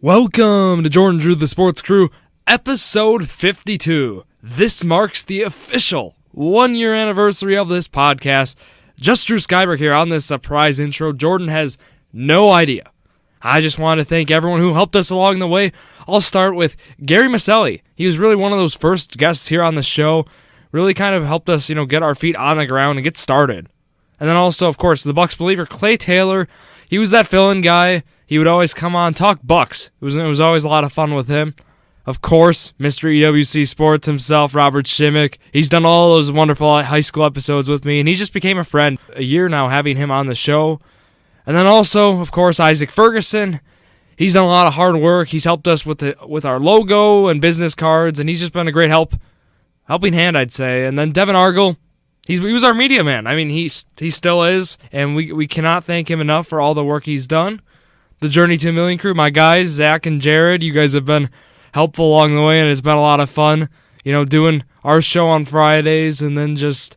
Welcome to Jordon and Drew, the Sports Crew, episode 52. This marks the official one-year anniversary of this podcast. Just Drew Skyberg here on this surprise intro. Jordon has no idea. I just want to thank everyone who helped us along the way. I'll start with Gary Maselli. He was really one of those first guests here on the show. Really kind of helped us, get our feet on the ground and get started. And then also, of course, the Bucks believer, Clay Taylor. He was that fill-in guy. He would always come on, talk Bucks. It was always a lot of fun with him. Of course, Mr. EWC Sports himself, Robert Shimmick. He's done all those wonderful high school episodes with me, and he just became a friend. A year now having him on the show. And then also, of course, Isaac Ferguson. He's done a lot of hard work. He's helped us with our logo and business cards, and he's just been a great helping hand, I'd say. And then Devin Argel. He was our media man. I mean, he still is, and we cannot thank him enough for all the work he's done. The Journey to a Million crew, my guys, Zach and Jared, you guys have been helpful along the way, and it's been a lot of fun, doing our show on Fridays, and then just,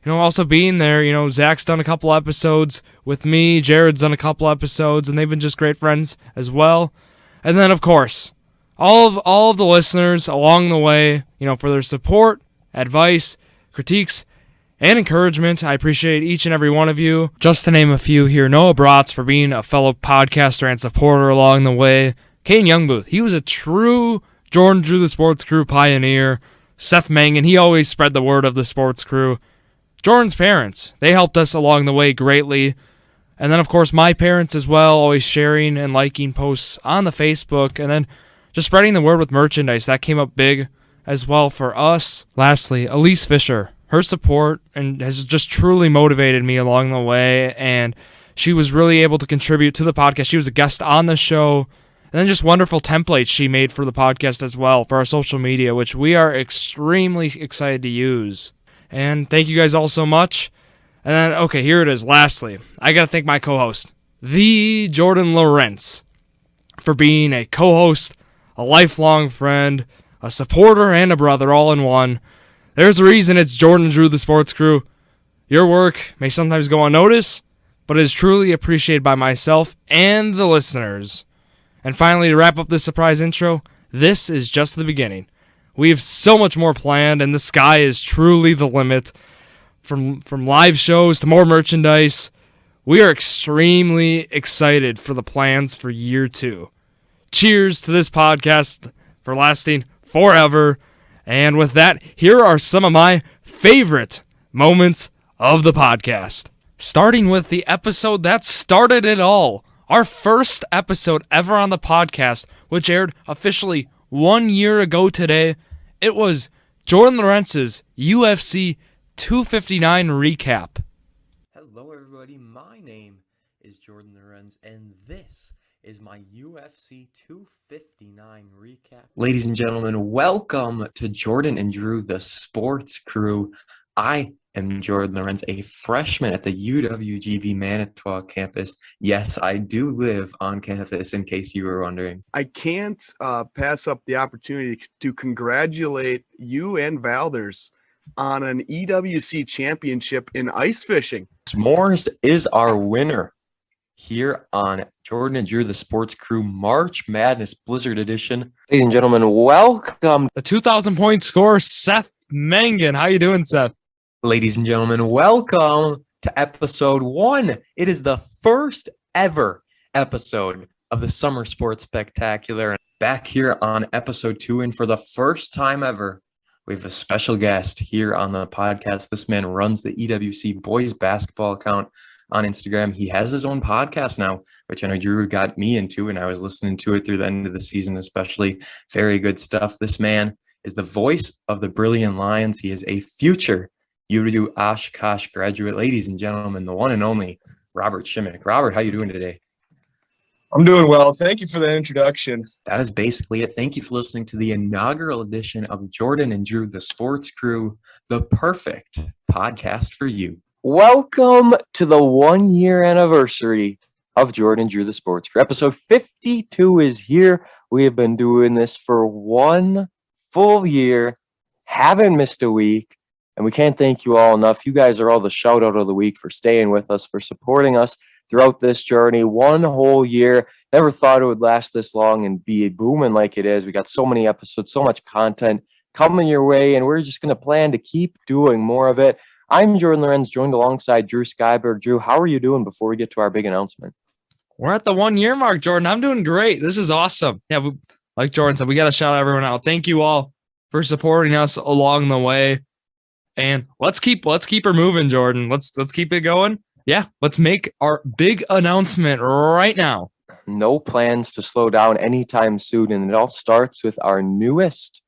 also being there. Zach's done a couple episodes with me, Jared's done a couple episodes, and they've been just great friends as well. And then, of course, all of the listeners along the way, for their support, advice, critiques, and encouragement. I appreciate each and every one of you. Just to name a few here, Noah Bratz for being a fellow podcaster and supporter along the way. Kane Youngbooth, he was a true Jordon and Drew the Sports Crew pioneer. Seth Mangan, he always spread the word of the Sports Crew. Jordan's parents, they helped us along the way greatly. And then, of course, my parents as well, always sharing and liking posts on the Facebook. And then just spreading the word with merchandise. That came up big as well for us. Lastly, Elise Fisher. Her support and has just truly motivated me along the way, and she was really able to contribute to the podcast. She was a guest on the show, and then just wonderful templates she made for the podcast as well, for our social media, which we are extremely excited to use. And thank you guys all so much. And then, okay, here it is. Lastly, I got to thank my co-host, the Jordon Lawrenz, for being a co-host, a lifelong friend, a supporter, and a brother all in one. There's a reason it's Jordon and Drew, the Sports Crew. Your work may sometimes go unnoticed, but it is truly appreciated by myself and the listeners. And finally, to wrap up this surprise intro, this is just the beginning. We have so much more planned, and the sky is truly the limit. From live shows to more merchandise, we are extremely excited for the plans for year 2. Cheers to this podcast for lasting forever. And with that, here are some of my favorite moments of the podcast. Starting with the episode that started it all. Our first episode ever on the podcast, which aired officially 1 year ago today. It was Jordon Lawrenz's UFC 259 recap. Hello everybody, my name is Jordon Lawrenz, and this is my UFC 259 recap. Ladies and gentlemen, welcome to Jordon and Drew, the Sports Crew. I am Jordon Lawrenz, a freshman at the UWGB Manitowoc campus. Yes, I do live on campus, in case you were wondering. I can't pass up the opportunity to congratulate you and Valders on an EWC championship in ice fishing. S'mores is our winner here on Jordon and Drew, the Sports Crew March Madness Blizzard Edition. Ladies and gentlemen, welcome. The 2,000-point scorer, Seth Mangan. How you doing, Seth? Ladies and gentlemen, welcome to episode 1. It is the first ever episode of the Summer Sports Spectacular. Back here on episode 2, and for the first time ever, we have a special guest here on the podcast. This man runs the EWC boys basketball account on Instagram. He has his own podcast now, which I know Drew got me into, and I was listening to it through the end of the season especially. Very good stuff. This man is the voice of the Brilliant Lions. He is a future UW Oshkosh graduate. Ladies and gentlemen, the one and only Robert Shimmick. Robert, how you doing today? I'm doing well. Thank you for that introduction. That is basically it. Thank you for listening to the inaugural edition of Jordon and Drew, the Sports Crew, the perfect podcast for you. Welcome to the 1 year anniversary of Jordon and Drew, the Sports Crew. Episode 52 is here. We have been doing this for 1 full year, haven't missed a week, and we can't thank you all enough. You guys are all the shout out of the week for staying with us, for supporting us throughout this journey. 1 whole year. Never thought it would last this long and be booming like it is. We got so many episodes, so much content coming your way, and we're just going to plan to keep doing more of it. I'm Jordon Lawrenz, joined alongside Drew Skyberg. Drew, how are you doing before we get to our big announcement? We're at the 1 year mark, Jordan. I'm doing great. This is awesome. Yeah, like Jordan said, we got to shout everyone out. Thank you all for supporting us along the way. And let's keep her moving, Jordan. Let's keep it going. Yeah, let's make our big announcement right now. No plans to slow down anytime soon, and it all starts with our newest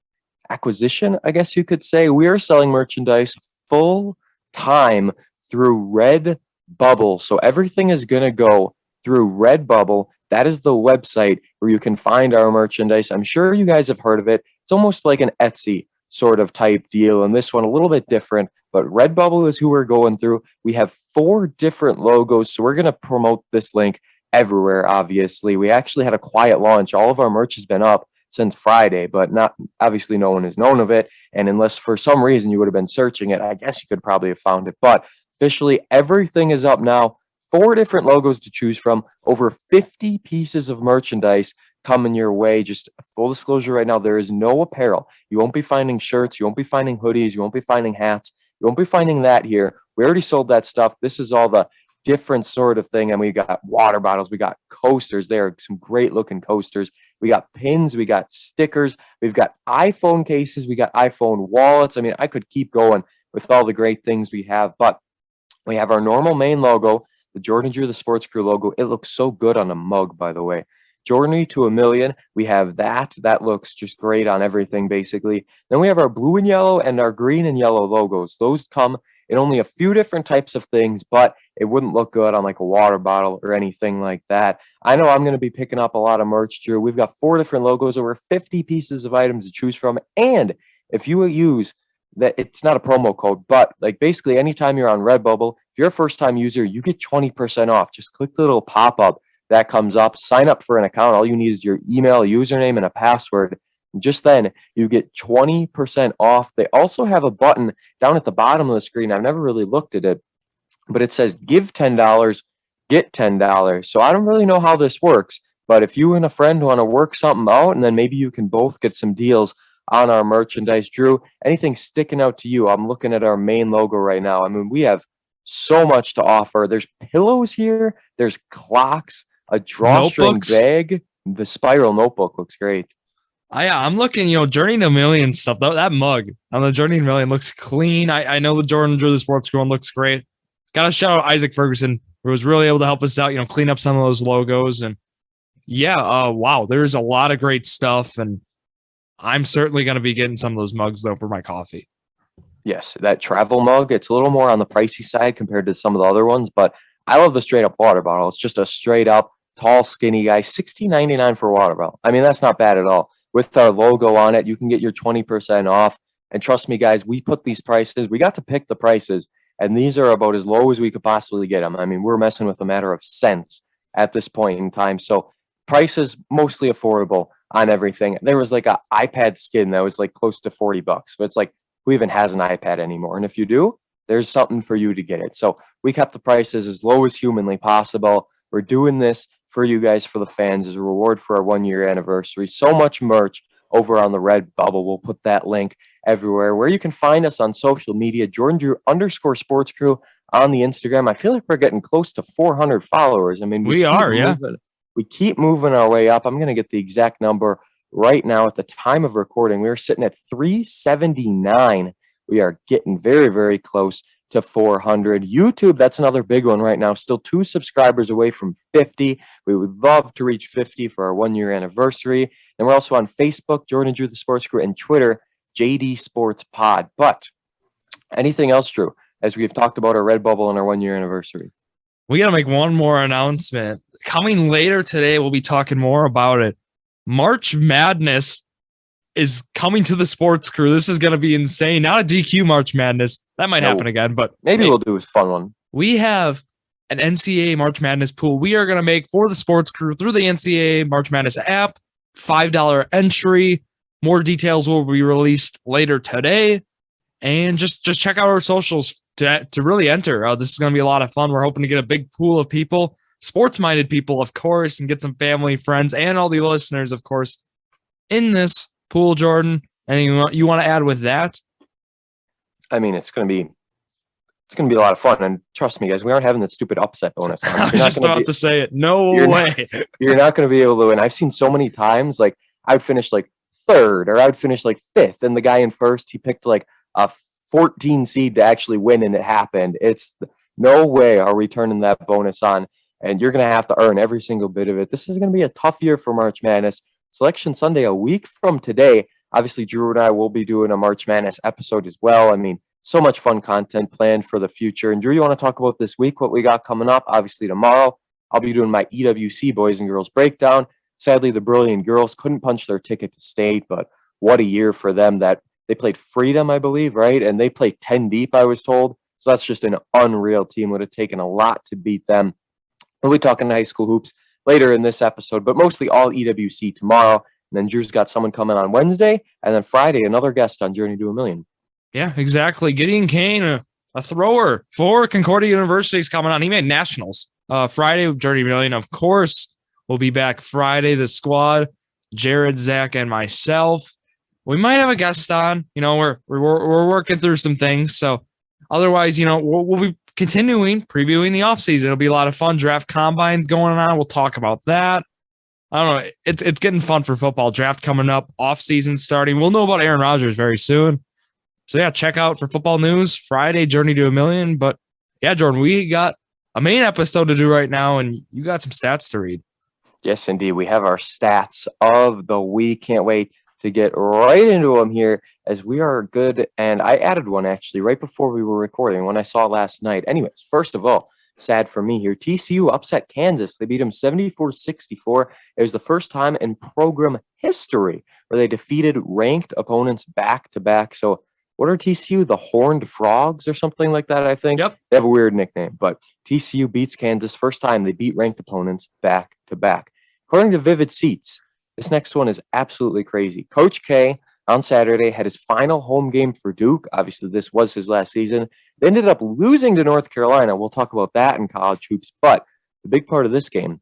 acquisition, I guess you could say. We are selling merchandise full time through Redbubble. So everything is going to go through Redbubble. That is the website where you can find our merchandise. I'm sure you guys have heard of it. It's almost like an Etsy sort of type deal, and this one a little bit different, but Redbubble is who we're going through. We have 4 different logos, so we're going to promote this link everywhere. Obviously, we actually had a quiet launch. All of our merch has been up since Friday, but not obviously no one has known of it, and unless for some reason you would have been searching it, I guess you could probably have found it. But officially everything is up now. 4 different logos to choose from, over 50 pieces of merchandise coming your way. Just full disclosure right now, there is no apparel. You won't be finding shirts, you won't be finding hoodies, you won't be finding hats, you won't be finding that here. We already sold that stuff. This is all the different sort of thing. And we got water bottles, we got coasters. There are some great looking coasters. We got pins, we got stickers, we've got iPhone cases, we got iPhone wallets. I mean, I could keep going with all the great things we have, but we have our normal main logo, the Jordon and Drew, the Sports Crew logo. It looks so good on a mug, by the way. Jordan to a million. We have that. That looks just great on everything, basically. Then we have our blue and yellow and our green and yellow logos. Those come in only a few different types of things, but it wouldn't look good on like a water bottle or anything like that. I know I'm going to be picking up a lot of merch, Drew. We've got 4 different logos, over 50 pieces of items to choose from. And if you use that, it's not a promo code, but like basically anytime you're on Redbubble, if you're a first-time user, you get 20% off. Just click the little pop-up that comes up, sign up for an account. All you need is your email, a username, and a password. And just then, you get 20% off. They also have a button down at the bottom of the screen. I've never really looked at it, but it says give $10, get $10. So I don't really know how this works, but if you and a friend want to work something out, and then maybe you can both get some deals on our merchandise. Drew, anything sticking out to you? I'm looking at our main logo right now. I mean, we have so much to offer. There's pillows here, there's clocks, a drawstring bag. The spiral notebook looks great. Yeah, I'm looking, Journey to a Million stuff. That mug on the Journey to a Million looks clean. I know the Jordon Drew, the Sports Crew one looks great. Got to shout out Isaac Ferguson, who was really able to help us out, clean up some of those logos. And yeah, wow, there's a lot of great stuff. And I'm certainly going to be getting some of those mugs, though, for my coffee. Yes, that travel mug, it's a little more on the pricey side compared to some of the other ones, but I love the straight up water bottle. It's just a straight up tall, skinny guy, $16.99 for a water bottle. I mean, that's not bad at all. With our logo on it, you can get your 20% off. And trust me, guys, we put these prices, we got to pick the prices, and these are about as low as we could possibly get them. I mean, we're messing with a matter of cents at this point in time. So prices mostly affordable on everything. There was like an iPad skin that was like close to $40, but it's like, who even has an iPad anymore? And if you do, there's something for you to get it. So we kept the prices as low as humanly possible. We're doing this for you guys, for the fans, as a reward for our 1 year anniversary. So much merch over on the Redbubble. We'll put that link everywhere. Where you can find us on social media, Jordon Drew _ Sports Crew on the Instagram. I feel like we're getting close to 400 followers. I mean, we are, yeah. We keep moving our way up. I'm going to get the exact number right now at the time of recording. We are sitting at 379. We are getting very, very close to 400. YouTube, that's another big one right now. Still 2 subscribers away from 50. We would love to reach 50 for our 1 year anniversary. And we're also on Facebook, Jordon Drew, the Sports Crew, and Twitter, JD Sports Pod. But anything else, Drew, as we've talked about our Redbubble and our 1 year anniversary? We got to make one more announcement. Coming later today, we'll be talking more about it. March Madness is coming to the Sports Crew. This is going to be insane. Not a DQ March Madness. That might happen again, but maybe we'll do a fun one. We have an NCAA March Madness pool we are going to make for the Sports Crew through the NCAA March Madness app. $5 entry. More details will be released later today. And just check out our socials to really enter. This is going to be a lot of fun. We're hoping to get a big pool of people. sports-minded people, of course, and get some family, friends, and all the listeners, of course, in this pool, Jordan. Anything you want to add with that? I mean, it's going to be a lot of fun. And trust me, guys, we aren't having that stupid upset bonus. I was just about to say it. No way. You're not going to be able to win. I've seen so many times, like, I'd finish like third or I'd finish like fifth, and the guy in first, he picked like a 14 seed to actually win, and it happened. It's no way are we turning that bonus on, and you're going to have to earn every single bit of it. This is going to be a tough year for March Madness. Selection Sunday, a week from today. Obviously, Drew and I will be doing a March Madness episode as well. I mean, so much fun content planned for the future. And Drew, you want to talk about this week, what we got coming up? Obviously, tomorrow, I'll be doing my EWC Boys and Girls Breakdown. Sadly, the Brilliant Girls couldn't punch their ticket to state, but what a year for them that they played Freedom, I believe, right? And they played 10 deep, I was told. So that's just an unreal team. Would have taken a lot to beat them. We'll be talking high school hoops later in this episode, but mostly all EWC tomorrow. And then Drew's got someone coming on Wednesday, and then Friday, another guest on Journey to a Million. Yeah, exactly. Gideon Kane, a thrower for Concordia University, is coming on. He made nationals. Friday, Journey to a Million, of course. We'll be back Friday, the squad, Jared, Zach, and myself. We might have a guest on. You know, we're working through some things. So otherwise, you know, we'll be continuing previewing the offseason. It'll be a lot of fun. Draft combines going on. We'll talk about that. I don't know. It's getting fun for football. Draft coming up, offseason starting. We'll know about Aaron Rodgers very soon. So, yeah, check out for football news, Friday, Journey to a Million. But, yeah, Jordan, we got a main episode to do right now, and you got some stats to read. Yes, indeed. We have our stats of the week. Can't wait to get right into them here as we are good. And I added one, actually, right before we were recording when I saw it last night. Anyways, first of all, sad for me here. TCU upset Kansas. They beat them 74-64. It was the first time in program history where they defeated ranked opponents back-to-back. So what are TCU? The Horned Frogs or something like that, I think? Yep. They have a weird nickname. But TCU beats Kansas. First time they beat ranked opponents back-to-back. According to Vivid Seats, this next one is absolutely crazy. Coach K on Saturday had his final home game for Duke. Obviously, this was his last season. They ended up losing to North Carolina. We'll talk about that in college hoops. But the big part of this game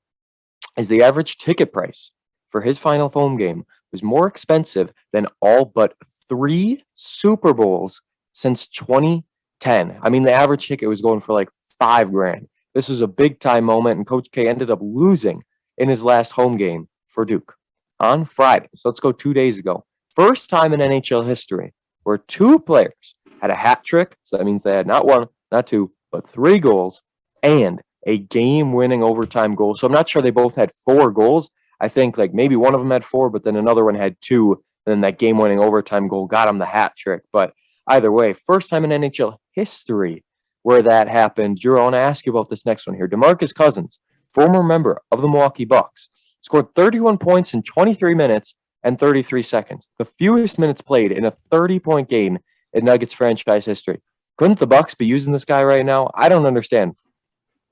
is the average ticket price for his final home game was more expensive than all but 3 Super Bowls since 2010. I mean, the average ticket was going for like $5,000. This was a big-time moment, and Coach K ended up losing in his last home game for Duke on Friday. So let's go 2 days ago. First time in NHL history where 2 players had a hat trick. So that means they had not 1, not 2, but 3 goals and a game-winning overtime goal. So I'm not sure they both had 4 goals. I think like maybe one of them had 4, but then another one had 2. And then that game-winning overtime goal got him the hat trick. But either way, first time in NHL history where that happened. Drew, I want to ask you about this next one here. DeMarcus Cousins, former member of the Milwaukee Bucks, scored 31 points in 23 minutes and 33 seconds, the fewest minutes played in a 30-point game in Nuggets franchise history. Couldn't the Bucks be using this guy right now? I don't understand.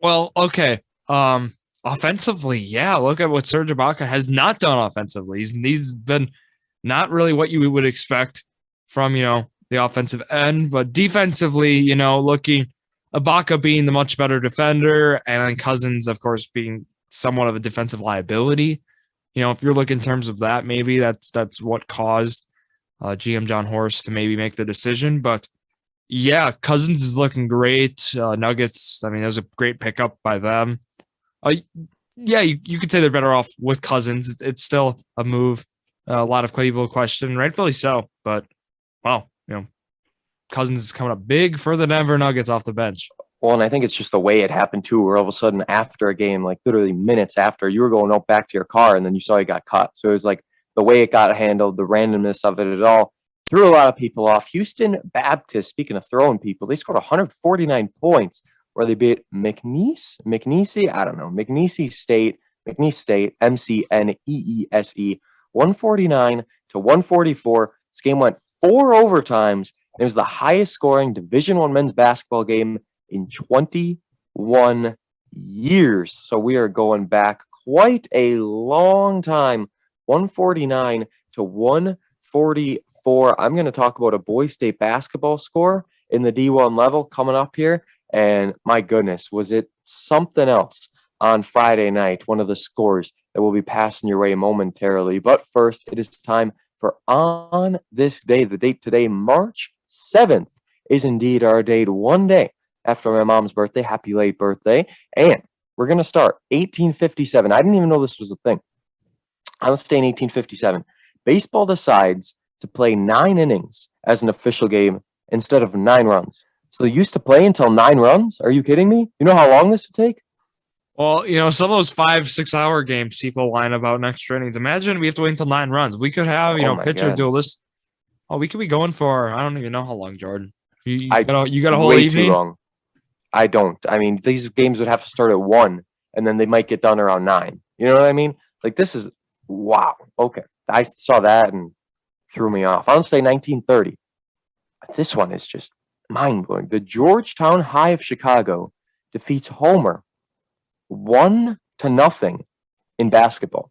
Well, okay. Offensively, yeah. Look at what Serge Ibaka has not done offensively. He's been not really what you would expect from, you know, the offensive end, but defensively, you know, looking Ibaka being the much better defender, and then Cousins, of course, being somewhat of a defensive liability. You know, if you're looking in terms of that, maybe that's what caused GM John Horst to maybe make the decision. But yeah, Cousins is looking great. Nuggets, I mean, it was a great pickup by them. Yeah, you could say they're better off with Cousins. It's still a move. A lot of people question, rightfully so. But wow, you know, Cousins is coming up big for the Denver Nuggets off the bench. Well, and I think it's just the way it happened too, where all of a sudden after a game, like literally minutes after, you were going out back to your car and then you saw he got cut. So it was like the way it got handled, the randomness of it all threw a lot of people off. Houston Baptist, speaking of throwing people, they scored 149 points where they beat McNeese State, MCNEESE, 149-144. This game went 4 overtimes. It was the highest scoring Division I men's basketball game in 21 years. So we are going back quite a long time. 149-144. I'm going to talk about a Boys State basketball score in the D1 level coming up here. And my goodness, was it something else. on Friday night, one of the scores that will be passing your way momentarily. But first, it is time for On This Day. The date today, March 7th, is indeed our date, one day after my mom's birthday. Happy late birthday. And we're going to start 1857. I didn't even know this was a thing. On this day in 1857, baseball decides to play 9 innings as an official game instead of 9 runs. So they used to play until 9 runs? Are you kidding me? You know how long this would take? Well, you know, some of those 5-6 hour games people whine about in extra innings. Imagine we have to wait until 9 runs. We could have, pitcher do this. Oh, we could be going for, I don't even know how long, Jordan. You got a whole way evening? Too long. I don't. I mean, these games would have to start at 1, and then they might get done around 9. You know what I mean? Like, this is, wow. Okay. I saw that and threw me off. I'll say 1930. This one is just mind-blowing. The Georgetown High of Chicago defeats Homer 1-0 in basketball.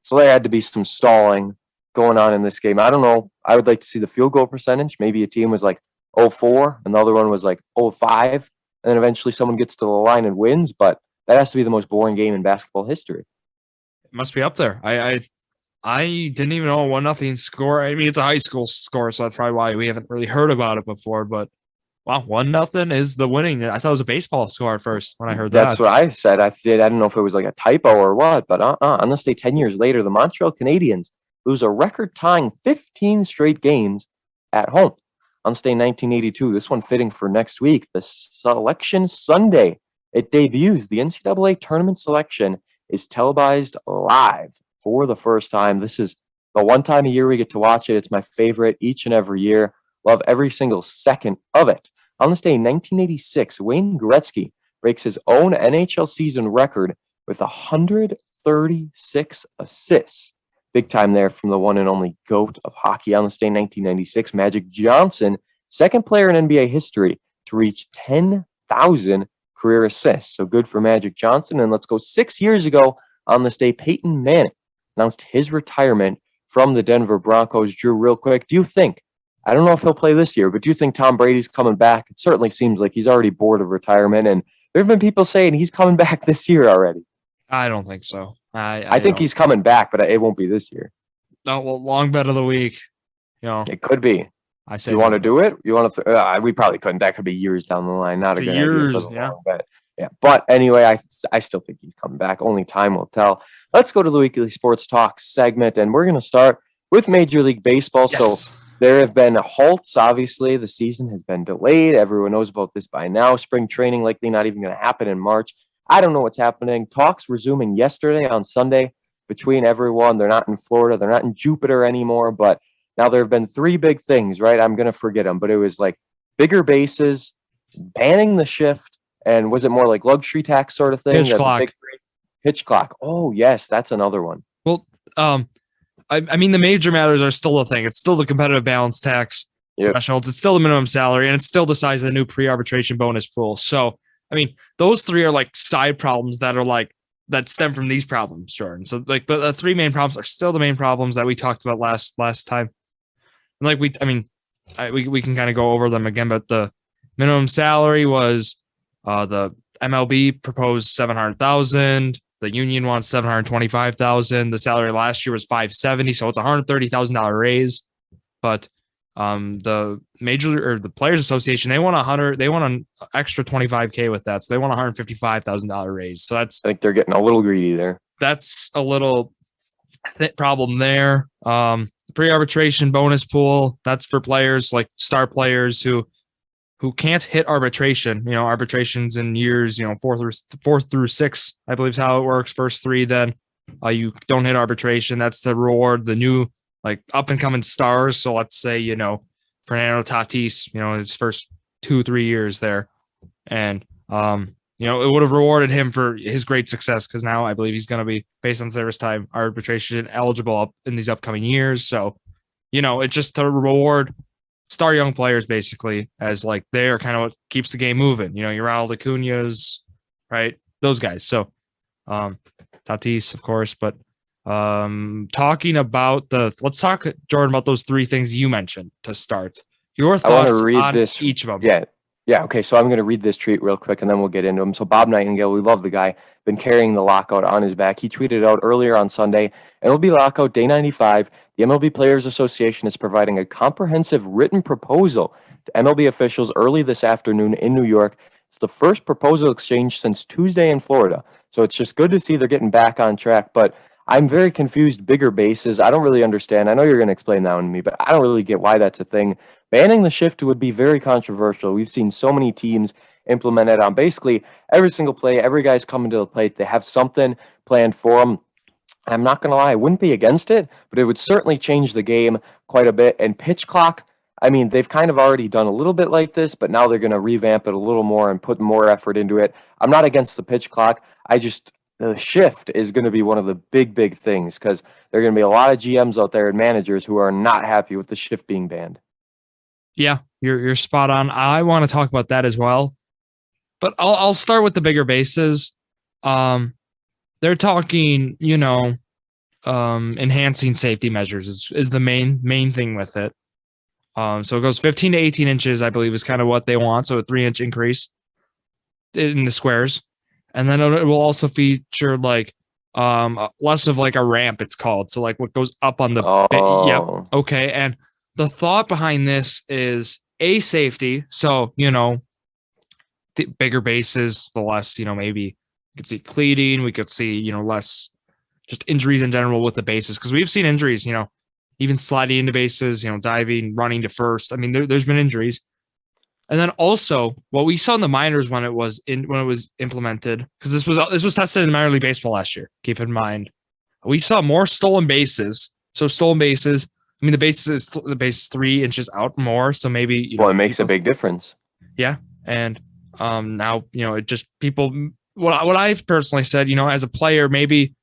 So there had to be some stalling going on in this game. I don't know. I would like to see the field goal percentage. Maybe a team was like 0-4, and the other one was like 0-5, and then eventually someone gets to the line and wins. But that has to be the most boring game in basketball history. It must be up there. I didn't even know a 1-0 score. I mean, it's a high school score, so that's probably why we haven't really heard about it before. But wow, 1-0 is the winning. I thought it was a baseball score at first when I heard that. That's what I said. I didn't know if it was like a typo or what, but on this day 10 years later, the Montreal Canadiens lose a record-tying 15 straight games at home. On this day 1982, this one fitting for next week, the Selection Sunday. It debuts. The NCAA tournament selection is televised live for the first time. This is the one time a year we get to watch it. It's my favorite each and every year. Love every single second of it. On this day in 1986, Wayne Gretzky breaks his own NHL season record with 136 assists. Big time there from the one and only GOAT of hockey. On this day in 1996, Magic Johnson, second player in NBA history to reach 10,000 career assists. So good for Magic Johnson. And let's go 6 years ago on this day, Peyton Manning announced his retirement from the Denver Broncos. Drew, real quick, do you think, I don't know if he'll play this year, but do you think Tom Brady's coming back? It certainly seems like he's already bored of retirement, and there have been people saying he's coming back this year already. I don't think so. I think he's coming back, but it won't be this year. No, well, long bet of the week. It could be. I say you want to do it? You want to? We probably couldn't. That could be years down the line. Not a good idea for the long bet. Yeah, but anyway, I still think he's coming back. Only time will tell. Let's go to the weekly sports talk segment, and we're going to start with Major League Baseball. Yes. So there have been halts. Obviously, the season has been delayed. Everyone knows about this by now. Spring training likely not even going to happen in March. I don't know what's happening. Talks resuming yesterday on Sunday between everyone. They're not in Florida. They're not in Jupiter anymore. But now there have been 3 big things, right? I'm going to forget them. But it was like bigger bases, banning the shift, and was it more like luxury tax sort of thing? Pitch clock. Pitch clock. Oh, yes. That's another one. Well, I mean, the major matters are still a thing. It's still the competitive balance tax thresholds. It's still the minimum salary, and it's still the size of the new pre-arbitration bonus pool. So, I mean, those 3 are like side problems that stem from these problems, Jordan. So, but the 3 main problems are still the main problems that we talked about last time. And we can kind of go over them again. But the minimum salary was the MLB proposed $700,000. The union wants $725,000. The salary last year was $570,000, so it's a $130,000 raise. But the Players Association, they want an extra $25,000 with that, so they want a $155,000 raise. So I think they're getting a little greedy there. That's a little problem there. Pre-arbitration bonus pool, that's for players like star players who can't hit arbitration. Arbitrations in years, 4 through 6, I believe is how it works. First 3, then you don't hit arbitration. That's the reward. The new up and coming stars. So let's say, Fernando Tatis, his first 2-3 years there. And, it would have rewarded him for his great success because now I believe he's going to be, based on service time, arbitration eligible in these upcoming years. So, it's just to reward star young players basically as they're kind of what keeps the game moving. Your Ronald Acuña's, right? Those guys. So Tatis, of course, but talking about let's talk, Jordan, about those 3 things you mentioned to start. Your thoughts on each of them. Yeah. Yeah, okay, so I'm going to read this tweet real quick and then we'll get into him. So Bob Nightingale, we love the guy, been carrying the lockout on his back. He tweeted out earlier on Sunday, MLB Lockout Day 95, the MLB Players Association is providing a comprehensive written proposal to MLB officials early this afternoon in New York. It's the first proposal exchange since Tuesday in Florida. So it's just good to see they're getting back on track, but I'm very confused. Bigger bases, I don't really understand. I know you're going to explain that one to me, but I don't really get why that's a thing. Banning the shift would be very controversial. We've seen so many teams implement it on basically every single play. Every guy's coming to the plate. They have something planned for them. I'm not going to lie, I wouldn't be against it, but it would certainly change the game quite a bit. And pitch clock, I mean, they've kind of already done a little bit like this, but now they're going to revamp it a little more and put more effort into it. I'm not against the pitch clock. The shift is going to be one of the big things because there are going to be a lot of GMs out there and managers who are not happy with the shift being banned. Yeah, you're spot on. I want to talk about that as well, but I'll start with the bigger bases. They're talking, enhancing safety measures is the main thing with it. So it goes 15 to 18 inches, I believe, is kind of what they want. So a 3-inch increase in the squares, and then it will also feature like less of like a ramp. It's called so like what goes up on the Oh. okay. And the thought behind this is a safety. So, the bigger bases, the less, maybe we could see cleating, we could see, less just injuries in general with the bases. Cause we've seen injuries, even sliding into bases, diving, running to first. I mean, there's been injuries. And then also what we saw in the minors when it was implemented, because this was tested in minor league baseball last year. Keep in mind, we saw more stolen bases. So stolen bases, I mean, the base is 3 inches out more, so maybe it makes a big difference. Yeah, and now it just people. What I personally said, as a player, maybe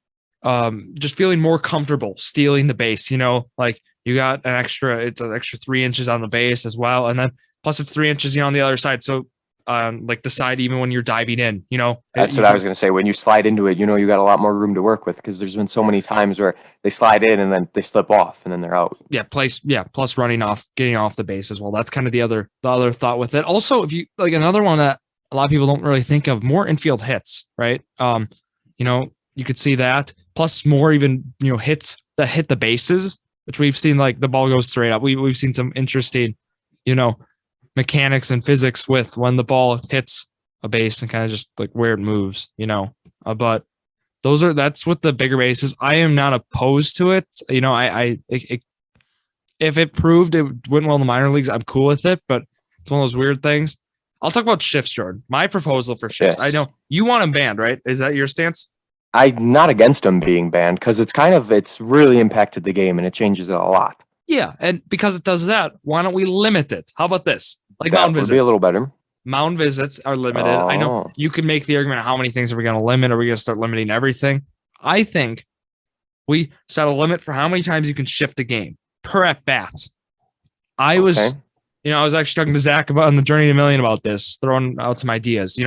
just feeling more comfortable stealing the base. Like you got it's an extra 3 inches on the base as well, and then plus it's 3 inches, on the other side. So like the side, even when you're diving in, That's what I was going to say. When you slide into it, you got a lot more room to work with because there's been so many times where they slide in and then they slip off and then they're out. Yeah. Plus running off, getting off the base as well. That's kind of the other thought with it. Also, if you like another one that a lot of people don't really think of, more infield hits, right? You could see that plus more even, hits that hit the bases, which we've seen like the ball goes straight up. We've seen some interesting, mechanics and physics with when the ball hits a base and kind of just like where it moves, but that's what the bigger bases. I am not opposed to it. If it proved it went well in the minor leagues, I'm cool with it, but it's one of those weird things. I'll talk about shifts, Jordan. My proposal for shifts. Yes. I know you want them banned, right? Is that your stance? I'm not against them being banned because it's really impacted the game and it changes it a lot. Yeah, and because it does that, why don't we limit it? How about this? Like that mound would visits. Be a little better. Mound visits are limited. I know you could make the argument of how many things are we going to limit? Are we going to start limiting everything? I think we set a limit for how many times you can shift a game per at bat. I was actually talking to Zach about on the Journey to a Million about this, throwing out some ideas.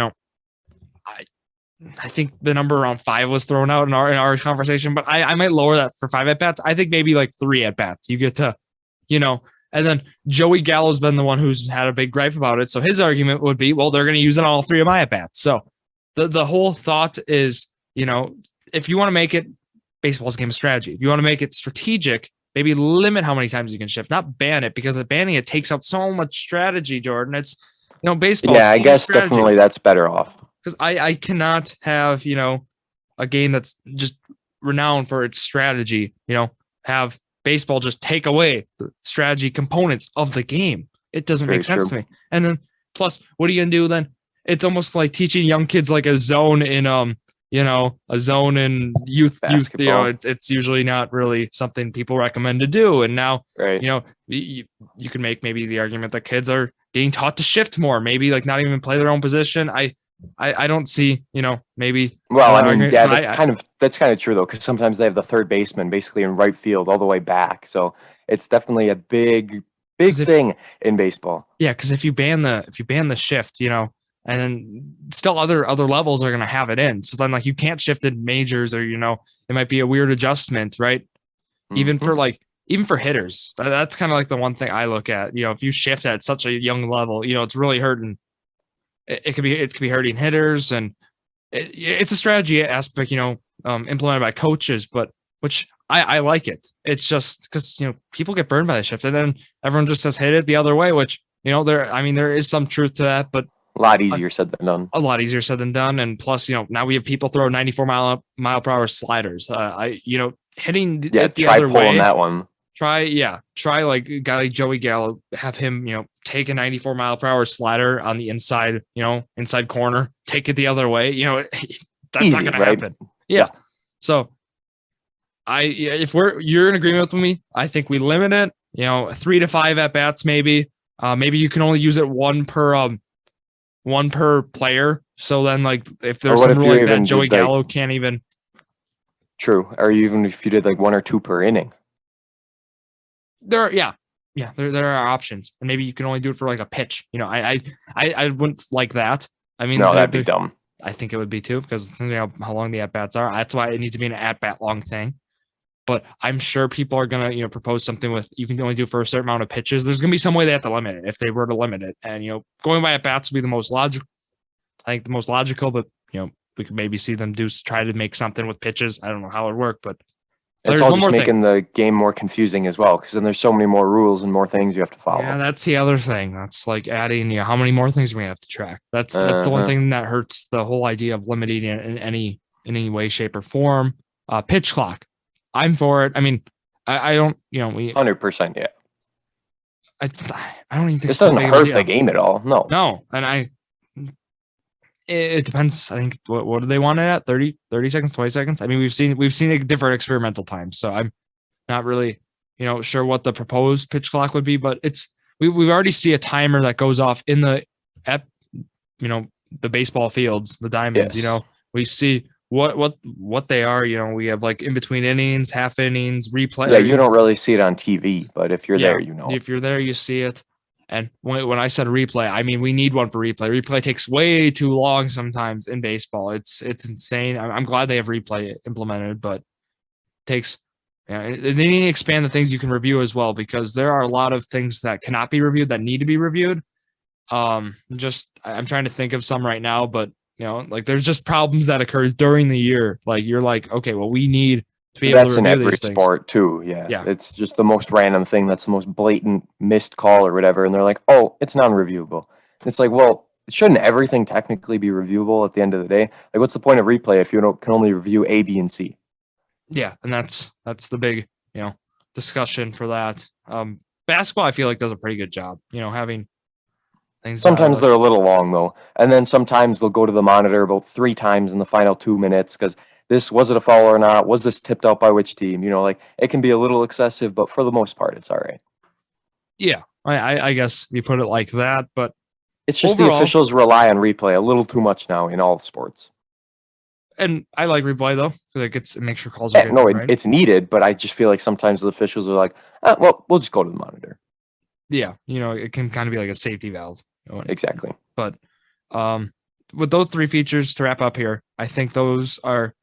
I think the number around 5 was thrown out in our conversation, but I might lower that for 5 at bats. I think maybe like 3 at bats. You get to, and then Joey Gallo's been the one who's had a big gripe about it. So his argument would be, well, they're going to use it on all 3 of my at bats. So the whole thought is, if you want to make it, baseball's a game of strategy. If you want to make it strategic, maybe limit how many times you can shift, not ban it, because banning it takes out so much strategy, Jordan. It's, baseball. Yeah, I guess definitely that's better off. Because I cannot have, a game that's just renowned for its strategy, have baseball just take away the strategy components of the game. It doesn't make sense to me. And then plus, what are you going to do then? It's almost like teaching young kids like a zone in, a zone in youth. It's usually not really something people recommend to do. And now, you can make maybe the argument that kids are getting taught to shift more, maybe like not even play their own position. I don't see, maybe. Well, I mean, yeah, that's kind of true though, because sometimes they have the third baseman basically in right field all the way back. So it's definitely a big thing in baseball. Yeah, because if you ban the shift, and then still other levels are going to have it in. So then like you can't shift in majors, or it might be a weird adjustment, right? Mm-hmm. Even for hitters, that's kind of like the one thing I look at. If you shift at such a young level, it's really hurting it could be hurting hitters, and it's a strategy aspect, implemented by coaches, but which I like it. It's just because people get burned by the shift, and then everyone just says hit it the other way, which there is some truth to that, but a lot easier said than done. A lot easier said than done, and plus now we have people throw 94 mile per hour sliders. Hitting the other way. That one. Try like a guy like Joey Gallo, have him, take a 94 mile per hour slider on the inside, inside corner, take it the other way. That's Easy, not going to right? happen. Yeah. So if you're in agreement with me, I think we limit it, 3 to 5 at bats, maybe. Maybe you can only use it one per player. So then, like, if there's some rule like that, Joey Gallo can't even. True. Or even if you did like 1 or 2 per inning. There are options, and maybe you can only do it for like a pitch. I wouldn't like that. I mean, no, that'd be dumb. I think it would be too, because how long the at bats are. That's why it needs to be an at bat long thing. But I'm sure people are gonna propose something with you can only do it for a certain amount of pitches. There's gonna be some way they have to limit it if they were to limit it, and going by at bats would be the most logical. I think the most logical, but we could maybe see them try to make something with pitches. I don't know how it would work, but. It's all just making the game more confusing as well, because then there's so many more rules and more things you have to follow. Yeah, that's the other thing. That's like adding, how many more things we have to track. That's the one thing that hurts the whole idea of limiting it in any way, shape, or form. Pitch clock. I'm for it. I mean, I don't, we 100%. Yeah. I don't even think this doesn't hurt the game at all. No, and it depends. I think what do they want it at? 30 seconds, 20 seconds. I mean, we've seen a different experimental times, so I'm not really sure what the proposed pitch clock would be, but we've already see a timer that goes off in the the baseball fields, the diamonds. Yes. We see what they are. We have like in between innings, half innings, replay. Yeah, you don't really see it on TV, but if you're there, If you're there, you see it. And when I said replay, I mean we need one for replay. Replay takes way too long sometimes in baseball. It's insane. I'm glad they have replay implemented, but it takes. They need to expand the things you can review as well, because there are a lot of things that cannot be reviewed that need to be reviewed. I'm trying to think of some right now, but like there's just problems that occur during the year. Like you're like, okay, well we need. That's in every sport too. Yeah. It's just the most random thing. That's the most blatant missed call or whatever. And they're like, oh, it's non-reviewable. It's like, well, shouldn't everything technically be reviewable at the end of the day? Like, what's the point of replay if you can only review A, B, and C? Yeah. And that's the big, discussion for that. Basketball, I feel like does a pretty good job, having things. Sometimes they're a little long though. And then sometimes they'll go to the monitor about 3 times in the final 2 minutes, because was it a foul or not? Was this tipped out by which team? Like it can be a little excessive, but for the most part, it's all right. Yeah, I guess you put it like that, but it's just overall, the officials rely on replay a little too much now in all sports. And I like replay though, because it makes sure calls are good. No, it's needed, but I just feel like sometimes the officials are like, well, we'll just go to the monitor. Yeah, it can kind of be like a safety valve. Exactly. But with those 3 features to wrap up here, I think those are.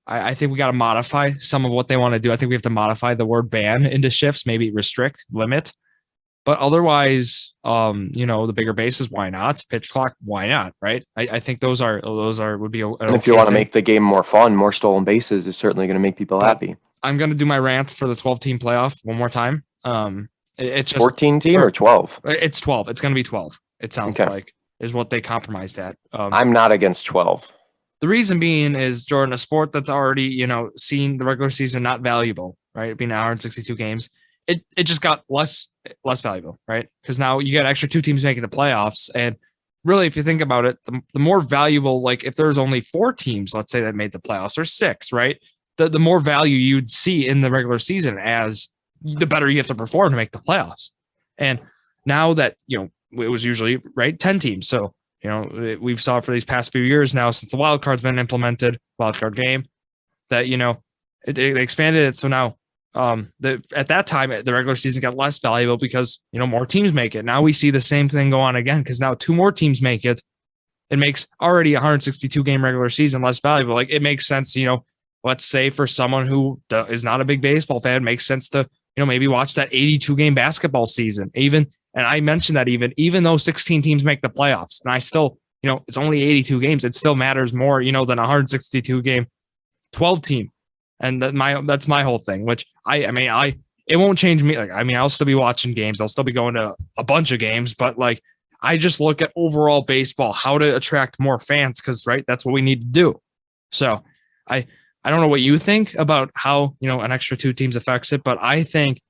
I think we got to modify some of what they want to do. I think we have to modify the word ban into shifts, maybe restrict, limit. But otherwise, the bigger bases, why not? Pitch clock, why not? Right? I think those would be. And if you want to make the game more fun, more stolen bases is certainly going to make people happy. I'm going to do my rant for the 12-team playoff one more time. It's just 14 team or 12. It's 12. It's going to be 12. It sounds like is what they compromised at. I'm not against 12. The reason being is, Jordan, a sport that's already, seen the regular season not valuable, right? Being 162 games, it just got less valuable, right? Because now you got extra 2 teams making the playoffs. And really, if you think about it, the more valuable, like if there's only 4 teams, let's say that made the playoffs, or 6, right? The more value you'd see in the regular season, as the better you have to perform to make the playoffs. And now that, it was usually, right, 10 teams. So, we've saw for these past few years now, since the wild card's been implemented, wild card game, that, they expanded it. So now at that time, the regular season got less valuable because, more teams make it. Now we see the same thing go on again, because now 2 more teams make it. It makes already 162 game regular season less valuable. Like it makes sense, let's say for someone who is not a big baseball fan, makes sense to, maybe watch that 82 game basketball season, even And I mentioned that even though 16 teams make the playoffs, and I still, it's only 82 games, it still matters more, than a 162 game 12 team. And that's my whole thing, which it won't change me. Like, I'll still be watching games. I'll still be going to a bunch of games, but like, I just look at overall baseball, how to attract more fans. Cause right. That's what we need to do. So I don't know what you think about how, an extra 2 teams affects it, but I think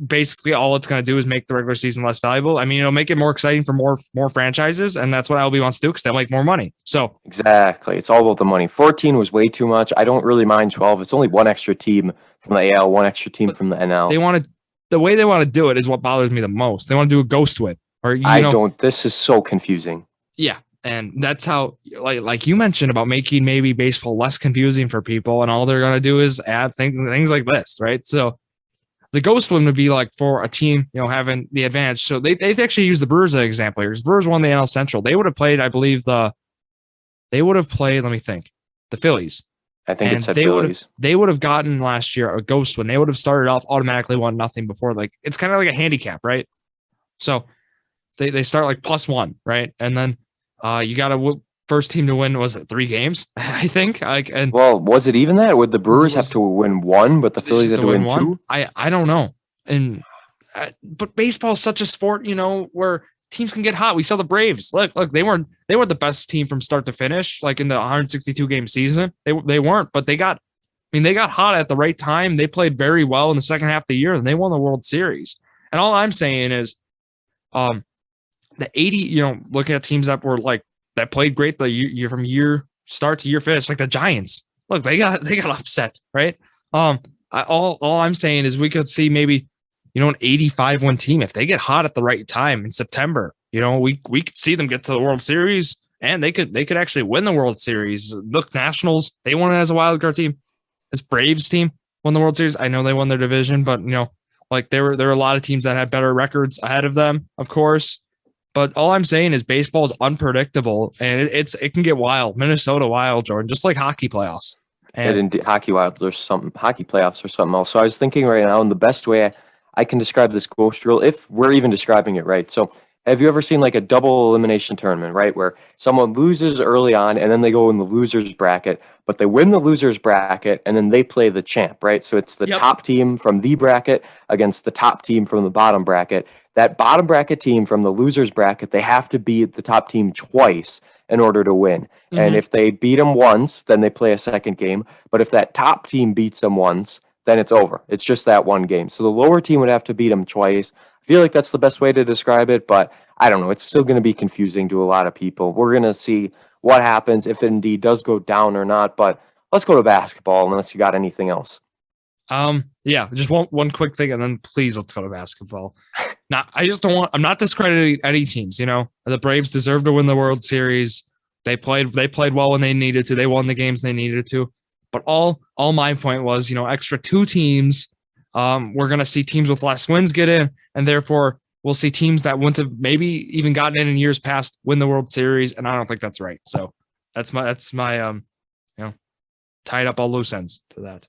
basically all it's going to do is make the regular season less valuable. It'll make it more exciting for more franchises, and that's what MLB wants to do because they'll make more money. So exactly, it's all about the money. 14 was way too much. I don't really mind 12. It's only one extra team from the AL, one extra team from the NL. The way they want to do it is what bothers me the most. They want to do a ghost win, or This is so confusing. Yeah. And that's how, like you mentioned about making maybe baseball less confusing for people, and all they're going to do is add things like this, right? So the ghost win would be like for a team, having the advantage. So they actually use the Brewers as an example here. Brewers won the NL Central. They would have played, I believe, let me think, the Phillies. I think it's Phillies. They would have gotten last year a ghost win. They would have started off automatically 1-0 before. Like, it's kind of like a handicap, right? So they start like +1, right? And then you got a first team to win, was it 3 games? I think. Well, was it even that? Would the Brewers have to win 1, but the Phillies had to win 2? I don't know. But baseball is such a sport, where teams can get hot. We saw the Braves. Look, they weren't the best team from start to finish, like in the 162 game season. They weren't, but they got hot at the right time. They played very well in the second half of the year, and they won the World Series. And all I'm saying is, the 80, looking at teams that were like that played great the year from year start to year finish, like the Giants. Look, they got upset, right? All I'm saying is we could see maybe, an 85-win team if they get hot at the right time in September. We could see them get to the World Series, and they could actually win the World Series. Look, Nationals, they won it as a wild card team. This Braves team won the World Series. I know they won their division, but like there were a lot of teams that had better records ahead of them, of course. But all I'm saying is baseball is unpredictable, and it can get wild. Minnesota wild, Jordan, just like hockey playoffs. And hockey playoffs or something else. So I was thinking right now, and the best way I can describe this ghost rule, if we're even describing it right. So have you ever seen like a double elimination tournament, right? Where someone loses early on and then they go in the loser's bracket, but they win the loser's bracket and then they play the champ, right? So it's the top team from the bracket against the top team from the bottom bracket. That bottom bracket team from the loser's bracket, they have to beat the top team twice in order to win. Mm-hmm. And if they beat them once, then they play a second game. But if that top team beats them once, then it's over. It's just that one game. So the lower team would have to beat them twice. I feel like that's the best way to describe it, but I don't know. It's still going to be confusing to a lot of people. We're going to see what happens if it indeed does go down or not. But let's go to basketball unless you got anything else. Yeah, just one quick thing, and then please let's go to basketball. I'm not discrediting any teams. The Braves deserve to win the World Series. They played well when they needed to. They won the games they needed to. But all my point was, extra 2 teams. We're gonna see teams with less wins get in, and therefore we'll see teams that wouldn't have maybe even gotten in years past win the World Series, and I don't think that's right. So that's my tied up all loose ends to that.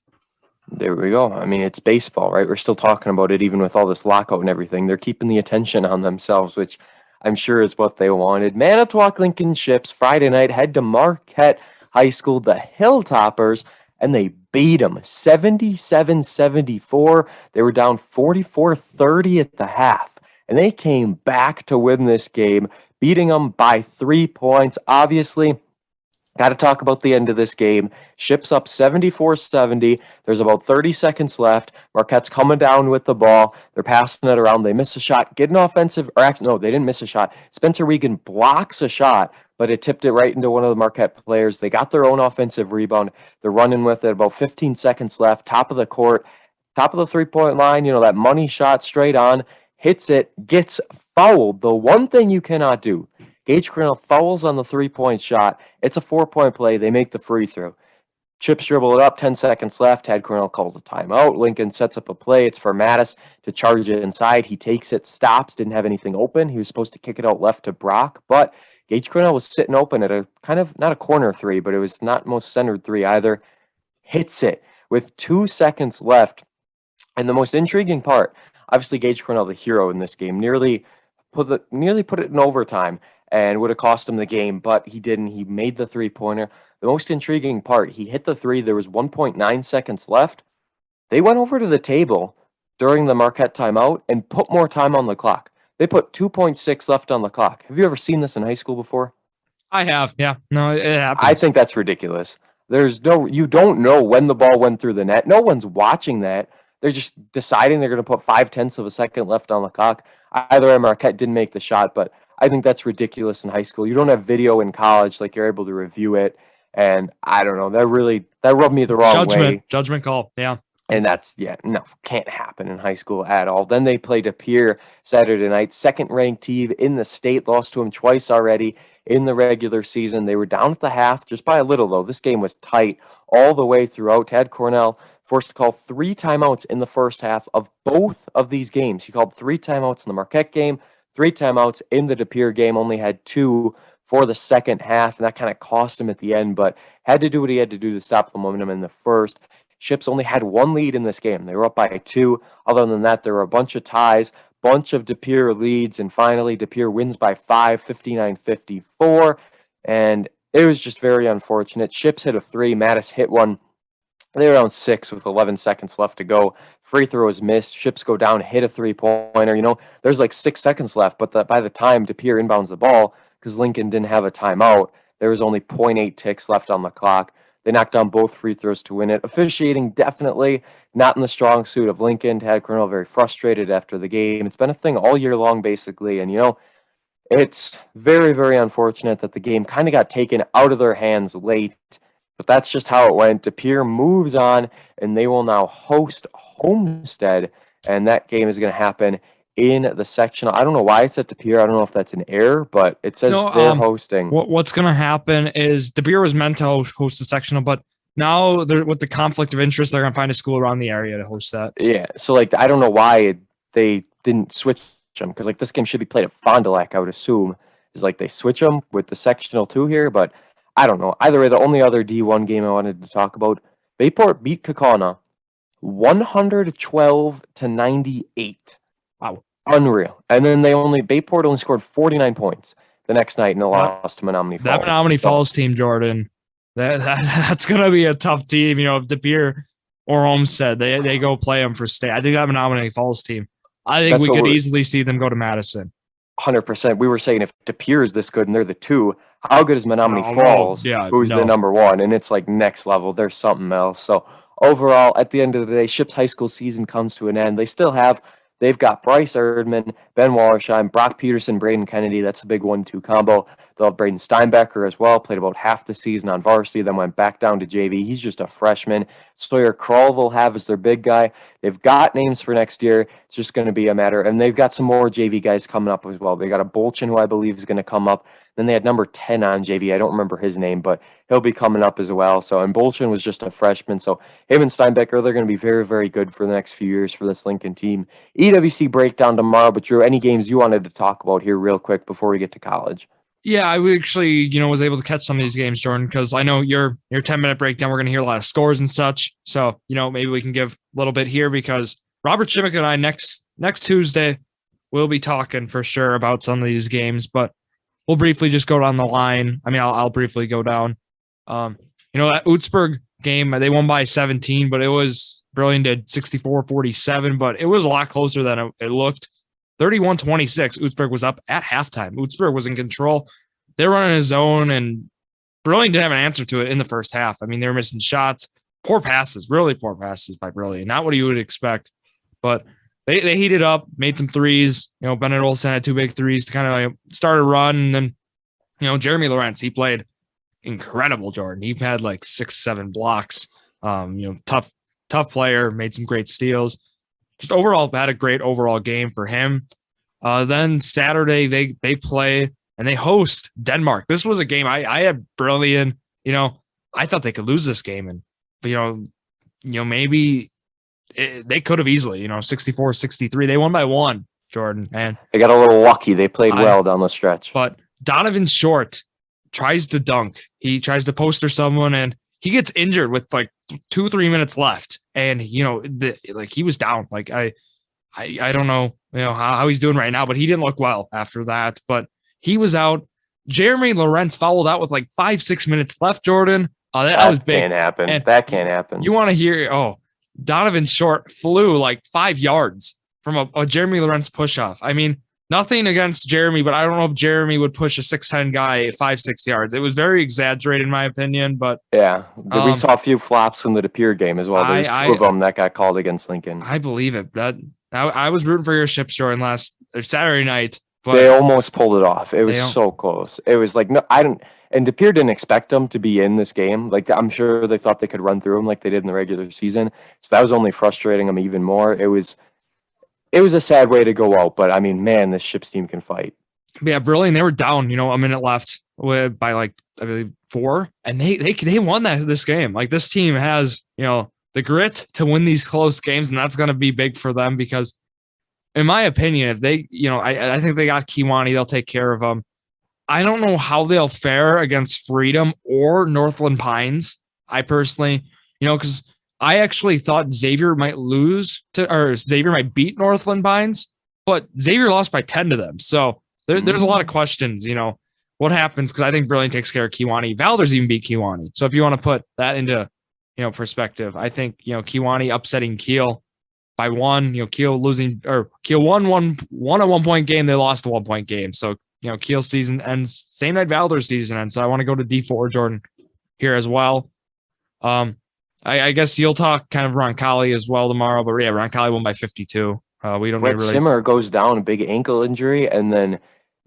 There we go. It's baseball, right? We're still talking about it, even with all this lockout and everything. They're keeping the attention on themselves, which I'm sure is what they wanted. Manitowoc Lincoln Ships Friday night head to Marquette High School, the Hilltoppers, and they beat them 77-74. They were down 44-30 at the half, and they came back to win this game, beating them by 3 points. Obviously, got to talk about the end of this game. Ships up 74-70. There's about 30 seconds left. Marquette's coming down with the ball. They're passing it around. They miss a shot. Get an offensive, or actually, no, they didn't miss a shot. Spencer Regan blocks a shot, but it tipped it right into one of the Marquette players. They got their own offensive rebound. They're running with it. About 15 seconds left. Top of the court. Top of the three-point line. That money shot straight on. Hits it. Gets fouled. The one thing you cannot do. Gage Cornell fouls on the three-point shot. It's a 4-point play. They make the free throw. Chips dribble it up, 10 seconds left. Tad Cornell calls a timeout. Lincoln sets up a play. It's for Mattis to charge it inside. He takes it, stops, didn't have anything open. He was supposed to kick it out left to Brock, but Gage Cornell was sitting open at a kind of, not a corner three, but it was not most centered three either. Hits it with 2 seconds left. And the most intriguing part, Obviously, Gage Cornell, the hero in this game, nearly put it in overtime and would have cost him the game, but he didn't. He made the three-pointer. The most intriguing part, he hit the three. There was 1.9 seconds left. They went over to the table during the Marquette timeout and put more time on the clock. They put 2.6 left on the clock. Have you ever seen this in high school before? I have, yeah. No, it happens. I think that's ridiculous. You don't know when the ball went through the net. No one's watching that. They're just deciding they're going to put 0.5 of a second left on the clock. Either way, Marquette didn't make the shot, but I think that's ridiculous in high school. You don't have video in college, like you're able to review it. And I don't know, that rubbed me the wrong way. Judgment call, yeah. And can't happen in high school at all. Then they played De Pere Saturday night, second-ranked team in the state, lost to him twice already in the regular season. They were down at the half, just by a little, though. This game was tight all the way throughout. Tad Cornell forced to call 3 timeouts in the first half of both of these games. He called 3 timeouts in the Marquette game, 3 timeouts in the De Pere game, only had 2 for the second half, and that kind of cost him at the end, but had to do what he had to do to stop the momentum in the first. Ships only had 1 lead in this game. They were up by 2. Other than that, there were a bunch of ties, bunch of De Pere leads, and finally De Pere wins by 5, 59-54, and it was just very unfortunate. Ships hit a 3. Mattis hit one. They were around 6 with 11 seconds left to go. Free throws missed. Ships go down, hit a three-pointer. There's like 6 seconds left, but by the time De Pere inbounds the ball, because Lincoln didn't have a timeout, there was only 0.8 ticks left on the clock. They knocked down both free throws to win it. Officiating definitely not in the strong suit of Lincoln. Tad Cornell very frustrated after the game. It's been a thing all year long, basically. And, it's very, very unfortunate that the game kind of got taken out of their hands late. But that's just how it went. De Pere moves on, and they will now host Homestead. And that game is going to happen in the sectional. I don't know why it's at De Pere. I don't know if that's an error, but it says they're hosting. What's going to happen is De Pere was meant to host the sectional, but now with the conflict of interest, they're going to find a school around the area to host that. Yeah, so I don't know why they didn't switch them, because this game should be played at Fond du Lac, I would assume. Is they switch them with the sectional 2 here, but I don't know. Either way, the only other D1 game I wanted to talk about, Bayport beat Kaukauna 112-98. Wow. Unreal. And then Bayport only scored 49 points the next night in a loss to Menominee Falls. That Menominee Falls team, Jordan, that's going to be a tough team. If De Pere or Homestead, they go play them for state. I think that Menominee Falls team, I think we could easily see them go to Madison. 100%. We were saying if De Pere is this good and they're the 2, how good is Menominee Falls, who's the number 1? And it's next level. There's something else. So overall, at the end of the day, Ships high school season comes to an end. They've got Bryce Erdman, Ben Wallersheim, Brock Peterson, Braden Kennedy. That's a big 1-2 combo. They'll have Braden Steinbecker as well. Played about half the season on varsity, then went back down to JV. He's just a freshman. Sawyer Kroll they'll have as their big guy. They've got names for next year. It's just going to be a matter. And they've got some more JV guys coming up as well. They got a Bolchin, who I believe is going to come up. Then they had number 10 on JV. I don't remember his name, but he'll be coming up as well. And Bolchin was just a freshman. So him and Steinbecker, they're going to be very, very good for the next few years for this Lincoln team. EWC breakdown tomorrow. But Drew, any games you wanted to talk about here real quick before we get to college? Yeah, I actually, was able to catch some of these games, Jordan, because I know your 10-minute breakdown, we're going to hear a lot of scores and such. So, maybe we can give a little bit here, because Robert Shimmick and I next Tuesday, we'll be talking for sure about some of these games, but we'll briefly just go down the line. I mean, I'll briefly go down. That Utzberg game, they won by 17, but it was Brilliant did 64-47, but it was a lot closer than it looked. 31-26, Utzberg was up at halftime. Utzberg was in control. They were running a zone, and Brilliant didn't have an answer to it in the first half. I mean, they were missing shots. Poor passes, really poor passes by Brilliant. Not what you would expect, but they heated up, made some threes. Bennett Olsen had 2 big threes to kind of start a run. And then, Jeremy Lawrence, he played incredible, Jordan. He had 6-7 blocks. Tough player, made some great steals. Just overall had a great overall game for him. Then Saturday they play and they host Denmark. This was a game I had Brilliant. I thought they could lose this game, but maybe they could have easily. 64-63. They won by 1. Jordan, and they got a little lucky. They played well down the stretch. But Donovan Short tries to dunk. He tries to poster someone, and he gets injured with 2-3 minutes left. And he was down. I I don't know, how he's doing right now, but he didn't look well after that. But he was out. Jeremy Lawrenz fouled out with like 5-6 minutes left, Jordan. That was big. Can't happen. And that can't happen. You want to hear, Donovan Short flew like 5 yards from a Jeremy Lawrence push-off. I mean, nothing against Jeremy, but I don't know if Jeremy would push a 6'10" guy 5-6 yards. It was very exaggerated in my opinion, but yeah, we saw a few flops in the DePere game as well. There's two of them that got called against Lincoln. I believe it. I was rooting for your Ships, Jordan, Saturday night. But they almost pulled it off. It was so close. It was like, no, I didn't. And DePere didn't expect them to be in this game. Like, I'm sure they thought they could run through them like they did in the regular season. So that was only frustrating them even more. It was a sad way to go out. But I mean, man, this Ships team can fight. Yeah, brilliant. They were down, a minute left by like, I believe 4, and they won this game. Like, this team has, the grit to win these close games, and that's going to be big for them because, in my opinion, if they, I think they got Kiwani, they'll take care of them. I don't know how they'll fare against Freedom or Northland Pines. I personally, because I actually thought Xavier might beat Northland Pines, but Xavier lost by 10 to them. So there's a lot of questions, what happens? Because I think Brilliant takes care of Kiwani. Valders even beat Kiwani. So if you want to put that into, perspective, I think, Kiwani upsetting Kiel by 1, Kiel losing, or Kiel won a 1-point game. They lost a 1-point game. So, Kiel's season ends same night Valdor's season ends. So I want to go to D4 Jordan here as well. I guess you'll talk kind of Roncalli as well tomorrow, but yeah, Roncalli won by 52. We don't really. Simmer goes down, a big ankle injury, and then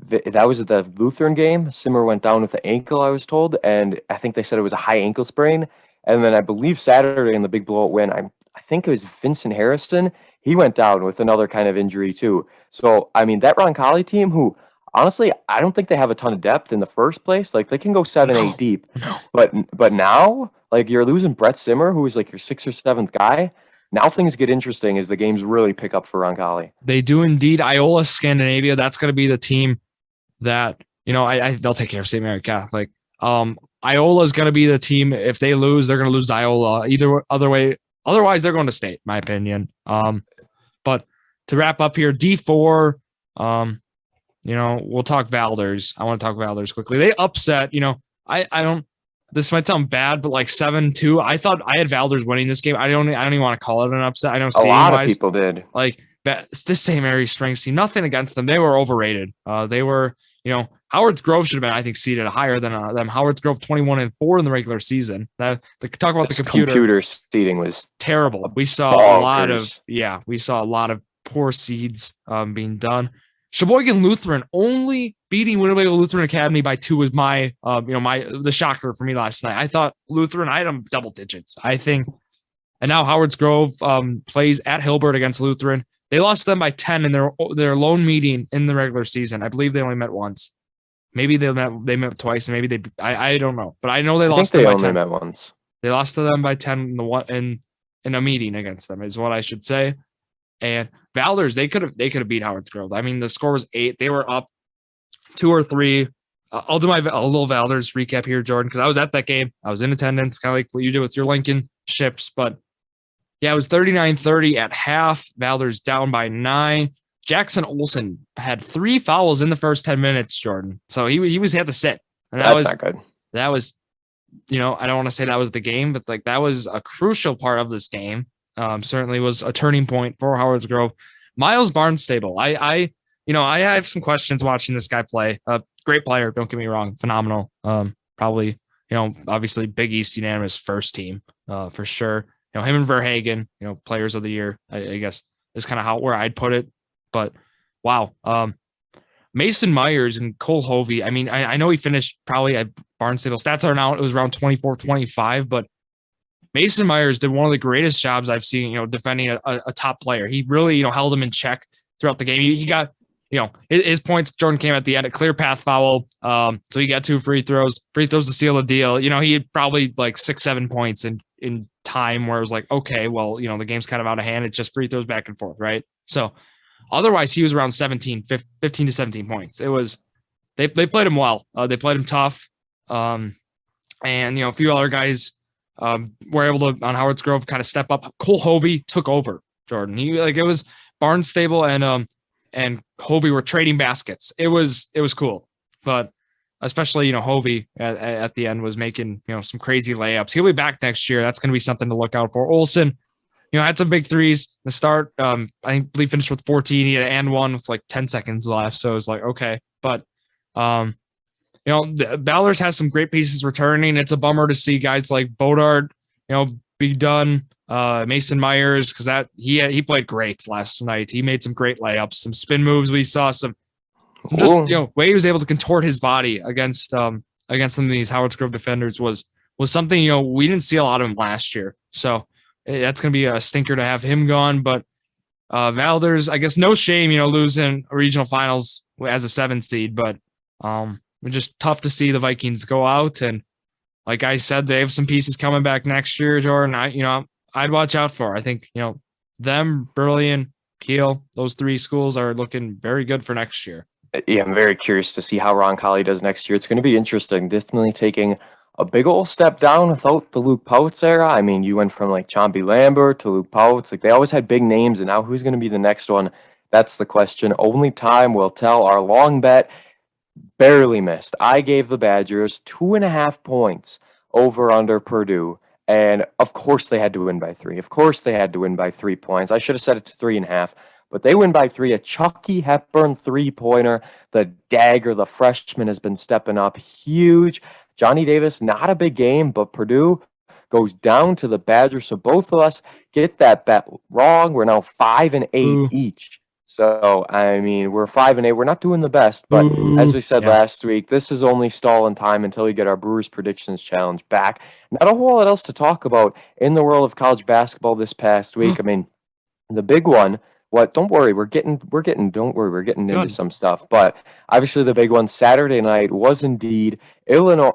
that was at the Lutheran game. Simmer went down with the ankle, I was told, and I think they said it was a high ankle sprain. And then I believe Saturday in the big blowout win, I think it was Vincent Harrison. He went down with another kind of injury too. So I mean, that Roncalli team, who honestly I don't think they have a ton of depth in the first place. Like, they can go 7-8 deep, but now, like, you're losing Brett Simmer, who is like your 6th or 7th guy. Now things get interesting as the games really pick up for Roncalli. They do indeed. Iola Scandinavia, that's going to be the team that, they'll take care of St. Mary Catholic. Iola is going to be the team. If they lose, they're going to lose to Iola. Otherwise, they're going to state, my opinion. But to wrap up here, D4, we'll talk Valders. I want to talk Valders quickly. They upset, I don't, this might sound bad, but like 7-2. I thought I had Valders winning this game. I don't even want to call it an upset. I know a lot of people did. Like, this St. Mary's Springs team, nothing against them. They were overrated. They were, Howard's Grove should have been, I think, seated higher than them. Howard's Grove 21-4 in the regular season. Talk about the computer seeding was terrible. We saw a lot of poor seeds being done. Sheboygan Lutheran only beating Winnebago Lutheran Academy by 2 was my the shocker for me last night. I thought Lutheran, I had them double digits, I think. And now Howard's Grove plays at Hilbert against Lutheran. They lost them by 10 in their lone meeting in the regular season. I believe they only met once. Maybe they met twice, and maybe I don't know. But I know they lost them by 10. They only met once. They lost to them by 10 in a meeting against them, is what I should say. And Valders, they could have beat Howard's Grove. I mean, the score was 8. They were up 2 or 3. I'll do a little Valders recap here, Jordan, because I was at that game. I was in attendance, kind of like what you did with your Lincoln Ships. But yeah, it was 39-30 at half. Valders down by 9. Jackson Olsen had 3 fouls in the first 10 minutes, Jordan. So he had to sit. And that's not good. That was, I don't want to say that was the game, but like that was a crucial part of this game. Certainly was a turning point for Howard's Grove. Miles Barnstable. I have some questions watching this guy play. Great player, don't get me wrong, phenomenal. Probably, obviously Big East unanimous first team for sure. Him and Verhagen, players of the year, I guess is kind of where I'd put it. But wow, Mason Myers and Cole Hovey. I mean, I know he finished probably at Barnstable. Stats are now, it was around 24-25, but Mason Myers did one of the greatest jobs I've seen, defending a top player. He really, held him in check throughout the game. He got, his points, Jordan, came at the end, a clear path foul. So he got 2 free throws to seal the deal. He had probably like 6-7 points in time where it was like, okay, well, the game's kind of out of hand. It's just free throws back and forth, right? So otherwise he was around 15 to 17 points. It was, they played him well. They played him tough. And, a few other guys, were able to, on Howard's Grove, kind of step up. Cole Hovey took over, Jordan. It was Barnstable and Hovey were trading baskets. It was cool, but especially Hovey at the end was making some crazy layups. He'll be back next year. That's going to be something to look out for. Olsen, had some big threes to start. I think he finished with 14. He had and one with like 10 seconds left. So it was like, okay. But, the Ballers has some great pieces returning. It's a bummer to see guys like Bodard, be done. Mason Myers, because he played great last night. He made some great layups, some spin moves. We saw some just, way he was able to contort his body against some of these Howard Grove defenders was something, we didn't see a lot of him last year. So that's going to be a stinker to have him gone. But Valders, I guess no shame, losing a regional finals as a 7 seed, but it's just tough to see the Vikings go out. And like I said, they have some pieces coming back next year, Jordan. I'd watch out for. I think, them, Burleigh, Kiel, those 3 schools are looking very good for next year. Yeah, I'm very curious to see how Roncalli does next year. It's going to be interesting. Definitely taking a big old step down without the Luke Pouts era. I mean, you went from like Chompy Lambert to Luke Pouts. Like, they always had big names, and now who's going to be the next one? That's the question. Only time will tell. Our long bet barely missed. I gave the Badgers 2.5 points over under Purdue. And of course they had to win by 3. Of course they had to win by 3 points. I should have set it to 3.5, but they win by 3. A Chucky Hepburn 3-pointer. The dagger, the freshman, has been stepping up huge. Johnny Davis, not a big game, but Purdue goes down to the Badgers. So both of us get that bet wrong. We're now 5-8 each. So, I mean, we're 5-8. We're not doing the best, but as we said last week, this is only stalling time until we get our Brewers Predictions Challenge back. Not a whole lot else to talk about in the world of college basketball this past week. I mean, the big one, don't worry, we're getting into some stuff. But obviously the big one Saturday night was indeed North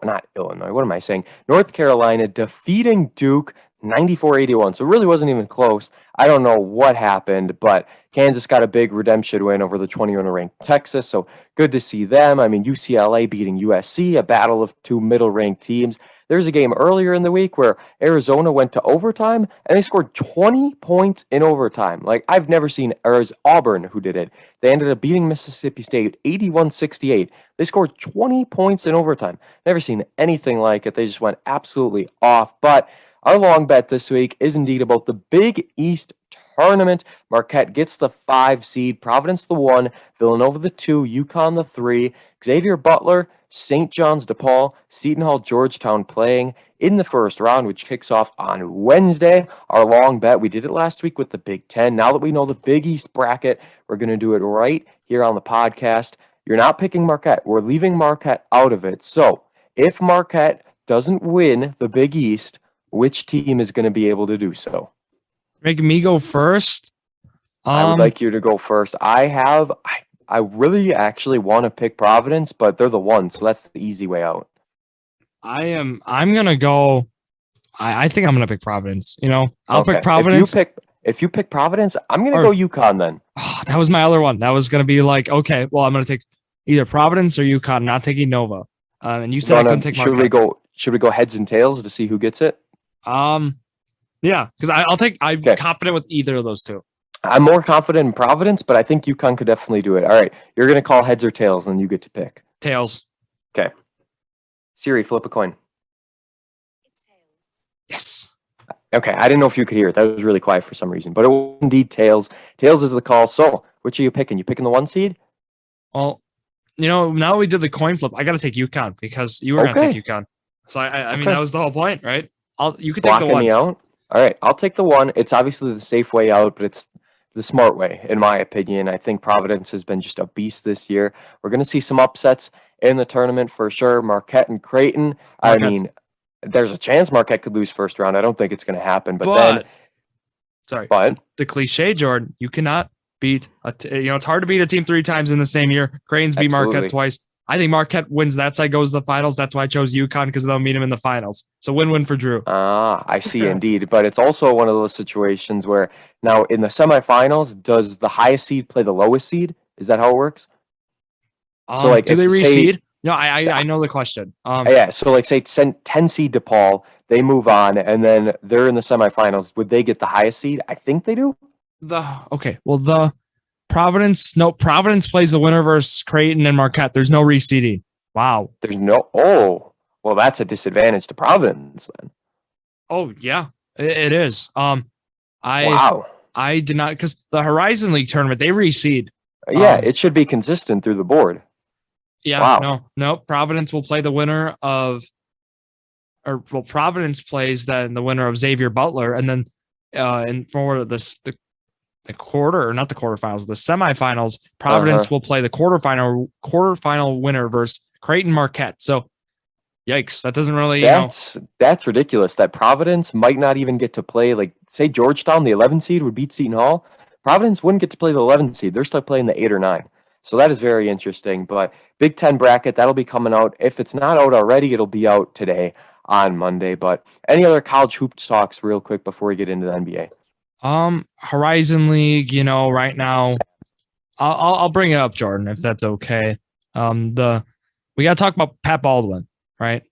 Carolina defeating Duke 94-81. So it really wasn't even close. I don't know what happened, but Kansas got a big redemption win over the 21 ranked Texas. So good to see them. I mean, UCLA beating USC, a battle of 2 middle-ranked teams. There's a game earlier in the week where Arizona went to overtime and they scored 20 points in overtime. Like, I've never seen, or it was Auburn who did it. They ended up beating Mississippi State 81-68. They scored 20 points in overtime. Never seen anything like it. They just went absolutely off. But our long bet this week is indeed about the Big East tournament. Marquette gets the 5 seed, Providence the 1, Villanova the 2, UConn the 3, Xavier Butler, St. John's DePaul, Seton Hall, Georgetown playing in the first round, which kicks off on Wednesday. Our long bet, we did it last week with the Big Ten. Now that we know the Big East bracket, we're going to do it right here on the podcast. You're not picking Marquette. We're leaving Marquette out of it. So if Marquette doesn't win the Big East, which team is going to be able to do so? Making me go first. I would like you to go first. I really actually want to pick Providence, but they're the 1, so that's the easy way out. I'm gonna go. I think I'm gonna pick Providence. I'll pick Providence. If you pick Providence, I'm gonna go UConn then. Oh, that was my other one. That was gonna be like, okay, well, I'm gonna take either Providence or UConn. I'm not taking Nova. And you said I couldn't take Marquette. Should we go heads and tails to see who gets it? Yeah, because I'm confident with either of those 2. I'm more confident in Providence, but I think UConn could definitely do it. All right, you're going to call heads or tails, and you get to pick. Tails. Okay. Siri, flip a coin. Yes. Okay, I didn't know if you could hear it. That was really quiet for some reason, but it was indeed tails. Tails is the call. So, which are you picking? You picking the 1 seed? Well, now we did the coin flip. I got to take UConn because you were going to take UConn. So, I mean, that was the whole point, right? You could take the 1. Me out? All right, I'll take the 1. It's obviously the safe way out, but it's the smart way, in my opinion. I think Providence has been just a beast this year. We're going to see some upsets in the tournament for sure. Marquette and Creighton. I mean, there's a chance Marquette could lose first round. I don't think it's going to happen. But the cliche, Jordan, you cannot beat it's hard to beat a team 3 times in the same year. Creighton's beat Marquette twice. I think Marquette wins that side, goes to the finals. That's why I chose UConn, because they'll meet him in the finals. So win-win for Drew. I see, indeed. But it's also one of those situations where now in the semifinals, does the highest seed play the lowest seed? Is that how it works? So do they reseed? No, I know the question. Yeah, so say 10 seed DePaul, they move on, and then they're in the semifinals. Would they get the highest seed? I think they do. the Providence plays the winner versus Creighton and Marquette. There's no reseeding. Wow. Well, that's a disadvantage to Providence then. Oh yeah, it is. Wow. I did not, because the Horizon League tournament, they reseed. Yeah, it should be consistent through the board. Yeah, Wow. no. Providence will play the winner Providence plays then the winner of Xavier Butler, and then for the quarterfinals, the semifinals, Providence will play the quarterfinal winner versus Creighton Marquette. So, yikes, that doesn't really. That's ridiculous. That Providence might not even get to play. Like, say Georgetown, the 11 seed would beat Seton Hall. Providence wouldn't get to play the 11 seed. They're still playing the 8 or 9. So that is very interesting. But Big Ten bracket, that'll be coming out. If it's not out already, it'll be out today on Monday. But any other college hoop talks real quick before we get into the NBA? Horizon League, right now, I'll bring it up, Jordan, if that's okay. We got to talk about Pat Baldwin, right?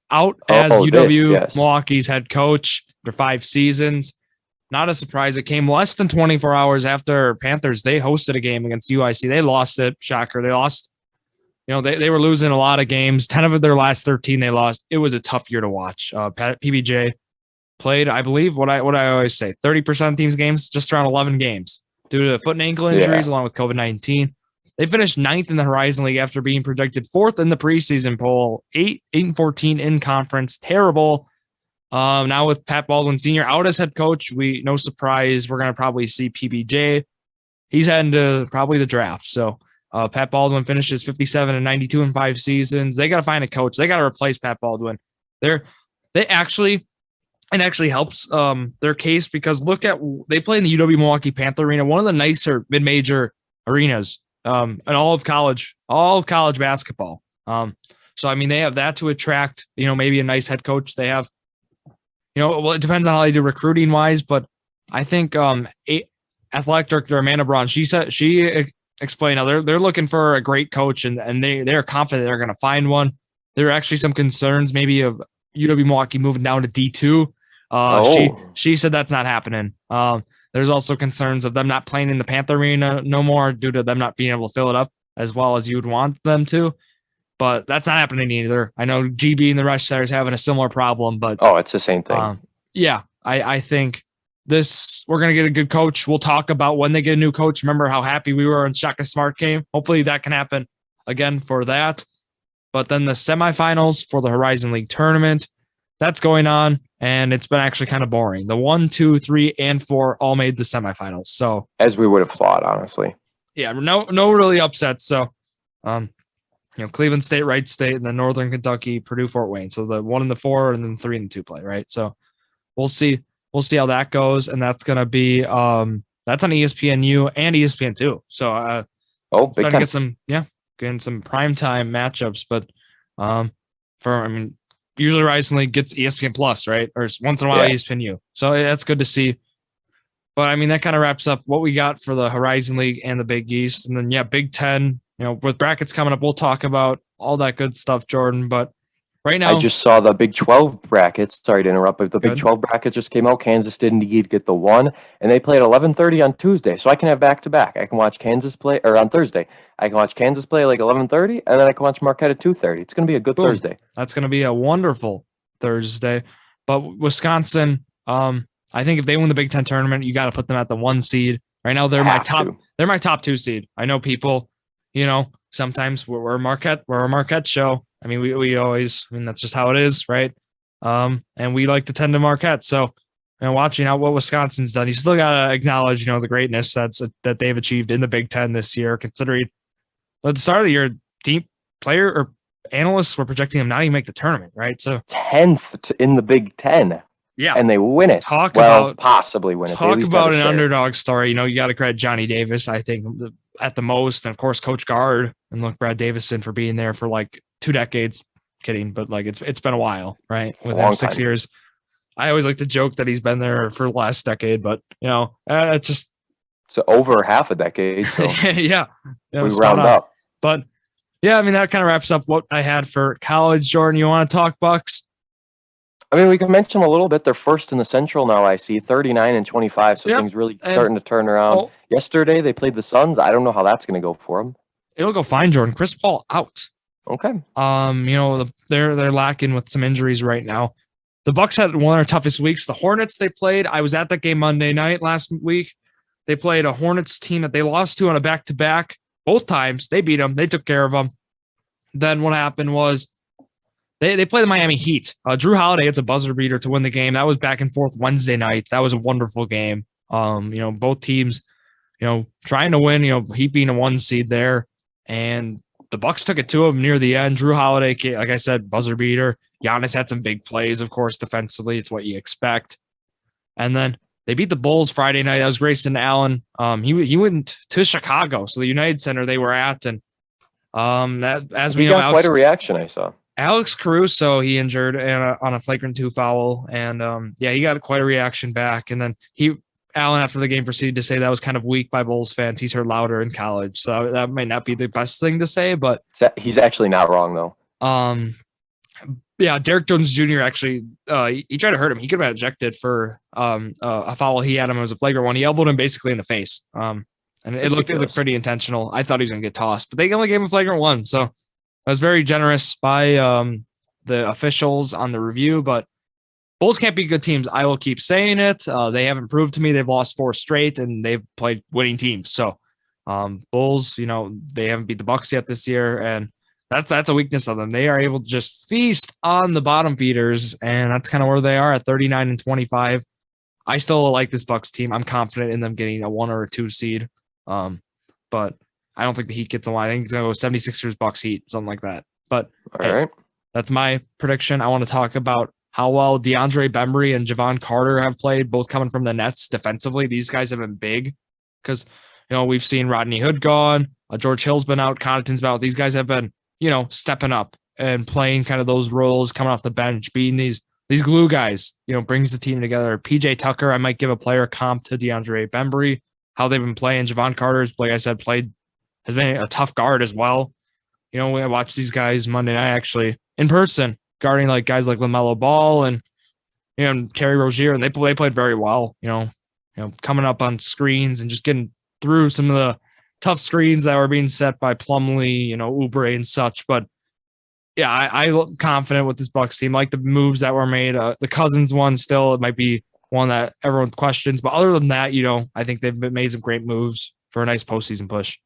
Out as UW Milwaukee's head coach for 5 seasons. Not a surprise. It came less than 24 hours after Panthers. They hosted a game against UIC. They lost it. Shocker. They lost. They were losing a lot of games. 10 of their last 13 they lost. It was a tough year to watch. PBJ played, I believe, what I always say, 30% of teams' games, just around 11 games due to foot and ankle injuries along with COVID-19. They finished 9th in the Horizon League after being projected 4th in the preseason poll, 8-14 in conference. Terrible. Now with Pat Baldwin Sr. out as head coach, no surprise, we're going to probably see PBJ. He's heading to probably the draft. So Pat Baldwin finishes 57-92 in 5 seasons. They got to find a coach. They got to replace Pat Baldwin. It actually helps their case because they play in the UW Milwaukee Panther Arena, one of the nicer mid-major arenas in all of college basketball. So I mean, they have that to attract, maybe a nice head coach. They have, it depends on how they do recruiting wise, but I think athletic director Amanda Braun, she explained how they're looking for a great coach and they're confident they're going to find one. There are actually some concerns maybe of UW Milwaukee moving down to D2. She said that's not happening. There's also concerns of them not playing in the Panther Arena no more due to them not being able to fill it up as well as you'd want them to. But that's not happening either. I know GB and the rest are having a similar problem, but it's the same thing. I think we're going to get a good coach. We'll talk about when they get a new coach. Remember how happy we were when Shaka Smart came? Hopefully that can happen again for that. But then the semifinals for the Horizon League tournament, that's going on, and it's been actually kind of boring. The 1, 2, 3, and 4 all made the semifinals. So as we would have thought, honestly. Yeah, no really upsets. So, Cleveland State, Wright State, and then Northern Kentucky, Purdue, Fort Wayne. So the 1 and the 4, and then 3 and 2 play, right? So we'll see how that goes, and that's going to be that's on ESPNU and ESPN2. So big time. Getting some primetime matchups, but usually Horizon League gets ESPN Plus, right? Or once in a while ESPNU. So that's good to see. But I mean, that kind of wraps up what we got for the Horizon League and the Big East. And then Big Ten, with brackets coming up, we'll talk about all that good stuff, Jordan. But right now, I just saw the Big 12 brackets. Sorry to interrupt, but the Big 12 bracket just came out. Kansas did indeed get the 1, and they play at 11:30 on Tuesday. So I can have back-to-back. I can watch Kansas play, or on Thursday. I can watch Kansas play like 11:30, and then I can watch Marquette at 2:30. It's going to be a good Thursday. That's going to be a wonderful Thursday. But Wisconsin, I think if they win the Big Ten tournament, you got to put them at the 1 seed. Right now, they're my top 2 seed. I know people, sometimes we're a Marquette show. I mean, we always, that's just how it is, right? And we like to tend to Marquette. So, watching out what Wisconsin's done, you still got to acknowledge, the greatness that they've achieved in the Big Ten this year, considering at the start of the year, team player or analysts were projecting them not even make the tournament, right? So 10th in the Big Ten. Yeah. And they win it. Possibly win it. Talk about an underdog story. You got to credit Johnny Davis, I think, at the most. And of course, Coach Gard and Brad Davison for being there for 2 decades. Kidding, but it's been a while, right? With him 6 years. I always like to joke that he's been there for the last decade, but it's just over half a decade. So yeah, we round up. But that kind of wraps up what I had for college. Jordan, you want to talk Bucks? I mean, we can mention them a little bit. They're first in the Central now, I see, 39-25, so Yep, things really and- starting to turn around. Oh, Yesterday, they played the Suns. I don't know how that's going to go for them. it'll go fine, Jordan. Chris Paul out. Okay. They're lacking with some injuries right now. The Bucks had one of their toughest weeks. The Hornets they played. I was at that game Monday night last week. They played a Hornets team that they lost to on a back-to-back. Both times they beat them. They took care of them. Then what happened was they played the Miami Heat. Drew Holiday hits a buzzer beater to win the game. That was back and forth Wednesday night. That was a wonderful game. Both teams, trying to win. Heat being a 1 seed there, and the Bucks took it to him near the end. Drew Holiday, like I said, buzzer beater. Giannis had some big plays, of course, defensively. It's what you expect. And then they beat the Bulls Friday night. That was Grayson Allen. He went to Chicago, so the United Center they were at, and that as we know, got quite a reaction. I saw Alex Caruso he injured on a flagrant 2 foul, and he got quite a reaction back. And then Allen after the game proceeded to say that was kind of weak by Bulls fans. He's heard louder in college, so that might not be the best thing to say, but he's actually not wrong though. Derek Jones Jr. actually he tried to hurt him. He could have been ejected for a foul he had him. It was a flagrant one. He elbowed him basically in the face. And it looked pretty intentional. I thought he was gonna get tossed, but they only gave him a flagrant 1. So that was very generous by the officials on the review. But Bulls can't be good teams. I will keep saying it. They haven't proved to me. They've lost 4 straight and they've played winning teams. So Bulls, they haven't beat the Bucks yet this year, and that's a weakness of them. They are able to just feast on the bottom feeders, and that's kind of where they are at 39-25. I still like this Bucks team. I'm confident in them getting a 1 or a 2 seed. But I don't think the Heat get the line. I think it's going to go 76ers, Bucks, Heat, something like that. But all right, that's my prediction. I want to talk about how well DeAndre Bembry and Javon Carter have played, both coming from the Nets defensively. These guys have been big because, we've seen Rodney Hood gone. George Hill's been out. Connaughton's been out. These guys have been, stepping up and playing kind of those roles, coming off the bench, being these glue guys, brings the team together. PJ Tucker, I might give a player comp to DeAndre Bembry, how they've been playing. Javon Carter's, like I said, has been a tough guard as well. I watched these guys Monday night actually in person, guarding like guys like LaMelo Ball and Kerry Rozier, and they played very well. Coming up on screens and just getting through some of the tough screens that were being set by Plumlee, Oubre and such. But yeah, I look confident with this Bucks team. Like the moves that were made, the Cousins one still, it might be one that everyone questions, but other than that, I think they've made some great moves for a nice postseason push.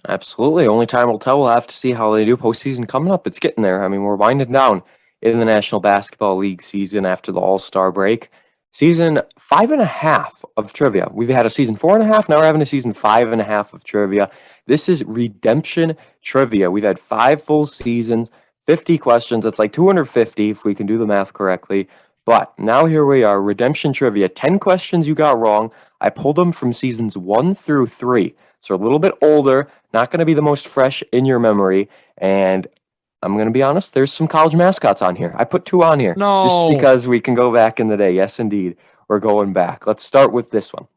Absolutely. Only time will tell. We'll have to see how they do postseason coming up. It's getting there. I mean, we're winding down in the National Basketball League season after the All-Star break. Season 5.5 of trivia. We've had a season 4.5. Now we're having a season 5.5 of trivia. This is redemption trivia. We've had 5 full seasons, 50 questions. That's like 250 if we can do the math correctly. But now here we are, redemption trivia. 10 questions you got wrong. I pulled them from seasons 1 through 3. So a little bit older, not going to be the most fresh in your memory. And I'm going to be honest, there's some college mascots on here. I put 2 on here. No. Just because we can go back in the day. Yes, indeed. We're going back. Let's start with this one.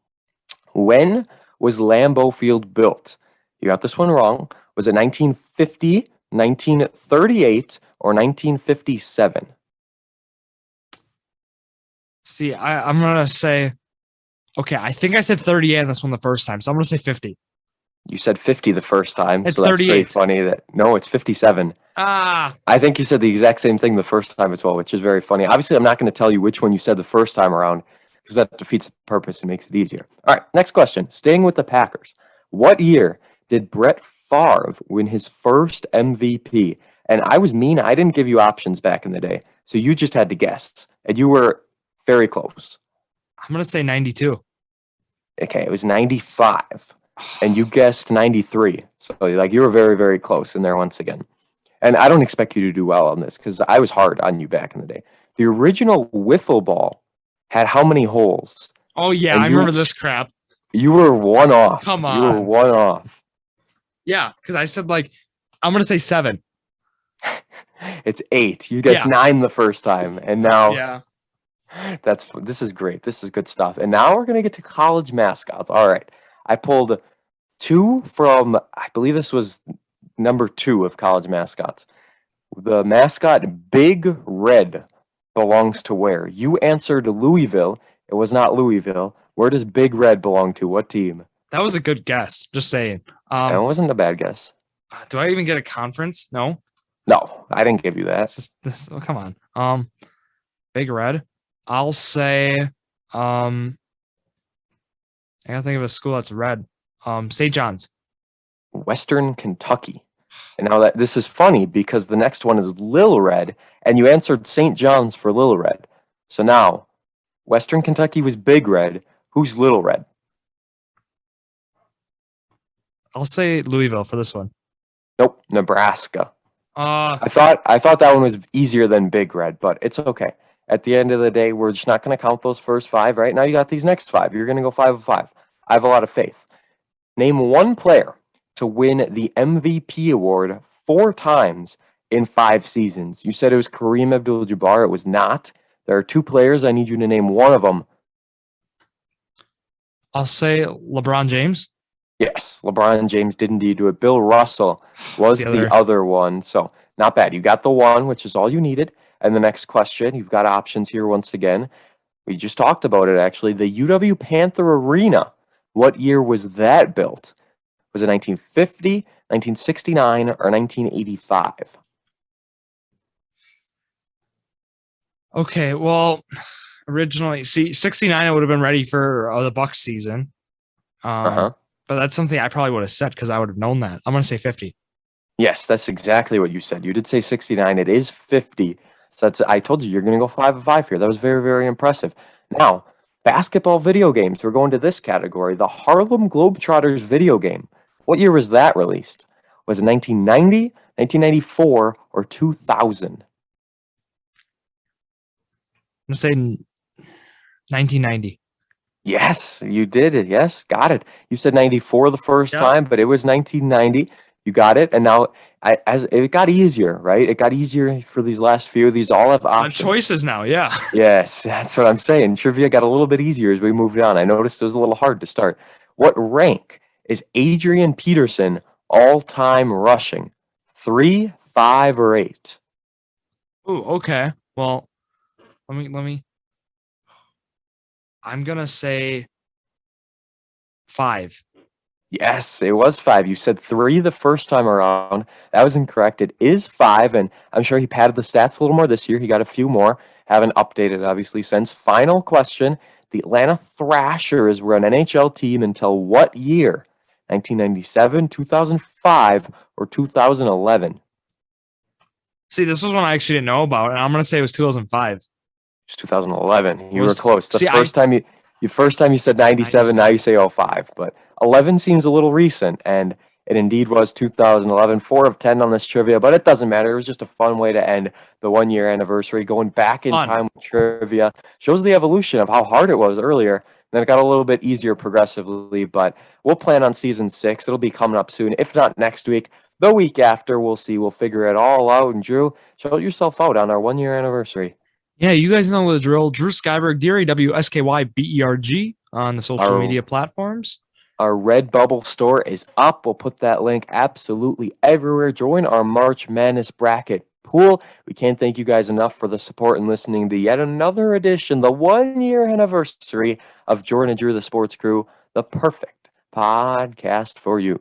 When was Lambeau Field built? You got this one wrong. Was it 1950, 1938, or 1957? See, I'm going to say, okay, I think I said 38 on this one the first time, so I'm going to say 50. You said 50 the first time, it's so that's 38. pretty funny. No, it's 57. I think you said the exact same thing the first time as well, which is very funny. Obviously, I'm not going to tell you which one you said the first time around because that defeats the purpose and makes it easier. All right, next question. Staying with the Packers. What year did Brett Favre win his first MVP? And I was mean. I didn't give you options back in the day, so you just had to guess. And you were very close. I'm going to say 92. Okay, it was 95. And you guessed 93. So you were very, very close in there once again. And I don't expect you to do well on this because I was hard on you back in the day. The original wiffle ball had how many holes? Oh, yeah, I remember this crap. You were 1 off. Come on. You were 1 off. Yeah, because I said, I'm going to say 7. It's 8. You guessed 9 the first time. And now this is great. This is good stuff. And now we're going to get to college mascots. All right. I pulled 2 from, I believe this was number 2 of college mascots. The mascot Big Red belongs to where? You answered Louisville. It was not Louisville. Where does Big Red belong to? What team? That was a good guess. Just saying. That wasn't a bad guess. Do I even get a conference? No. No, I didn't give you that. It's just this. Oh, come on. Big Red. I'll say. I gotta think of a school that's red. St. John's. Western Kentucky. And now that this is funny because the next one is Lil Red, and you answered St. John's for Lil Red. So now, Western Kentucky was Big Red. Who's Little Red? I'll say Louisville for this one. Nope, Nebraska. Uh, I thought that one was easier than Big Red, but it's okay. At the end of the day, we're just not going to count those first 5, right? Now you got these next 5. You're going to go 5 of 5. I have a lot of faith. Name one player to win the MVP award 4 times in 5 seasons. You said it was Kareem Abdul-Jabbar. It was not. There are 2 players. I need you to name one of them. I'll say LeBron James. Yes, LeBron James did indeed do it. Bill Russell was the other one. So not bad. You got the one, which is all you needed. And the next question, you've got options here once again. We just talked about it, actually. The UW Panther Arena. What year was that built? Was it 1950, 1969, or 1985? Okay, well, originally, 69 I would have been ready for the Bucks season. But that's something I probably would have said because I would have known that. I'm going to say 50. Yes, that's exactly what you said. You did say 69. It is 50. So I told you you're going to go 5 of 5 here. That was very, very impressive. Now, basketball video games. We're going to this category. The Harlem Globetrotters video game. What year was that released? Was it 1990, 1994, or 2000? I'm going to say 1990. Yes, you did it. Yes, got it. You said 94 the first time, but it was 1990. You got it. And now as it got easier, right? It got easier for these last few. These all have options. Choices now, yeah. Yes, that's what I'm saying. Trivia got a little bit easier as we moved on. I noticed it was a little hard to start. What rank is Adrian Peterson all-time rushing? 3, 5, or 8? Ooh, okay. Well, let me. I'm gonna say 5. Yes, it was 5. You said 3 the first time around. That was incorrect. It is 5, and I'm sure he padded the stats a little more this year. He got a few more. Haven't updated, obviously, since. Final question. The Atlanta Thrashers were an NHL team until what year? 1997, 2005, or 2011? See, this was one I actually didn't know about, and I'm going to say it was 2005. It's 2011. You were close. First time you said 97, 97. now you say 05. But 11 seems a little recent, and it indeed was 2011. 4 of 10 on this trivia, but it doesn't matter. It was just a fun way to end the 1-year anniversary. Going back in time with trivia shows the evolution of how hard it was earlier. Then it got a little bit easier progressively, but we'll plan on season 6. It'll be coming up soon. If not next week, the week after, we'll see. We'll figure it all out. And Drew, shout yourself out on our 1-year anniversary. Yeah, you guys know the drill. Drew Skyberg, DRAWSKYBERG on the social media platforms. Our Redbubble store is up. We'll put that link absolutely everywhere. Join our March Madness bracket pool. We can't thank you guys enough for the support and listening to yet another edition, the 1-year anniversary of Jordon and Drew, the Sports Crew, the perfect podcast for you.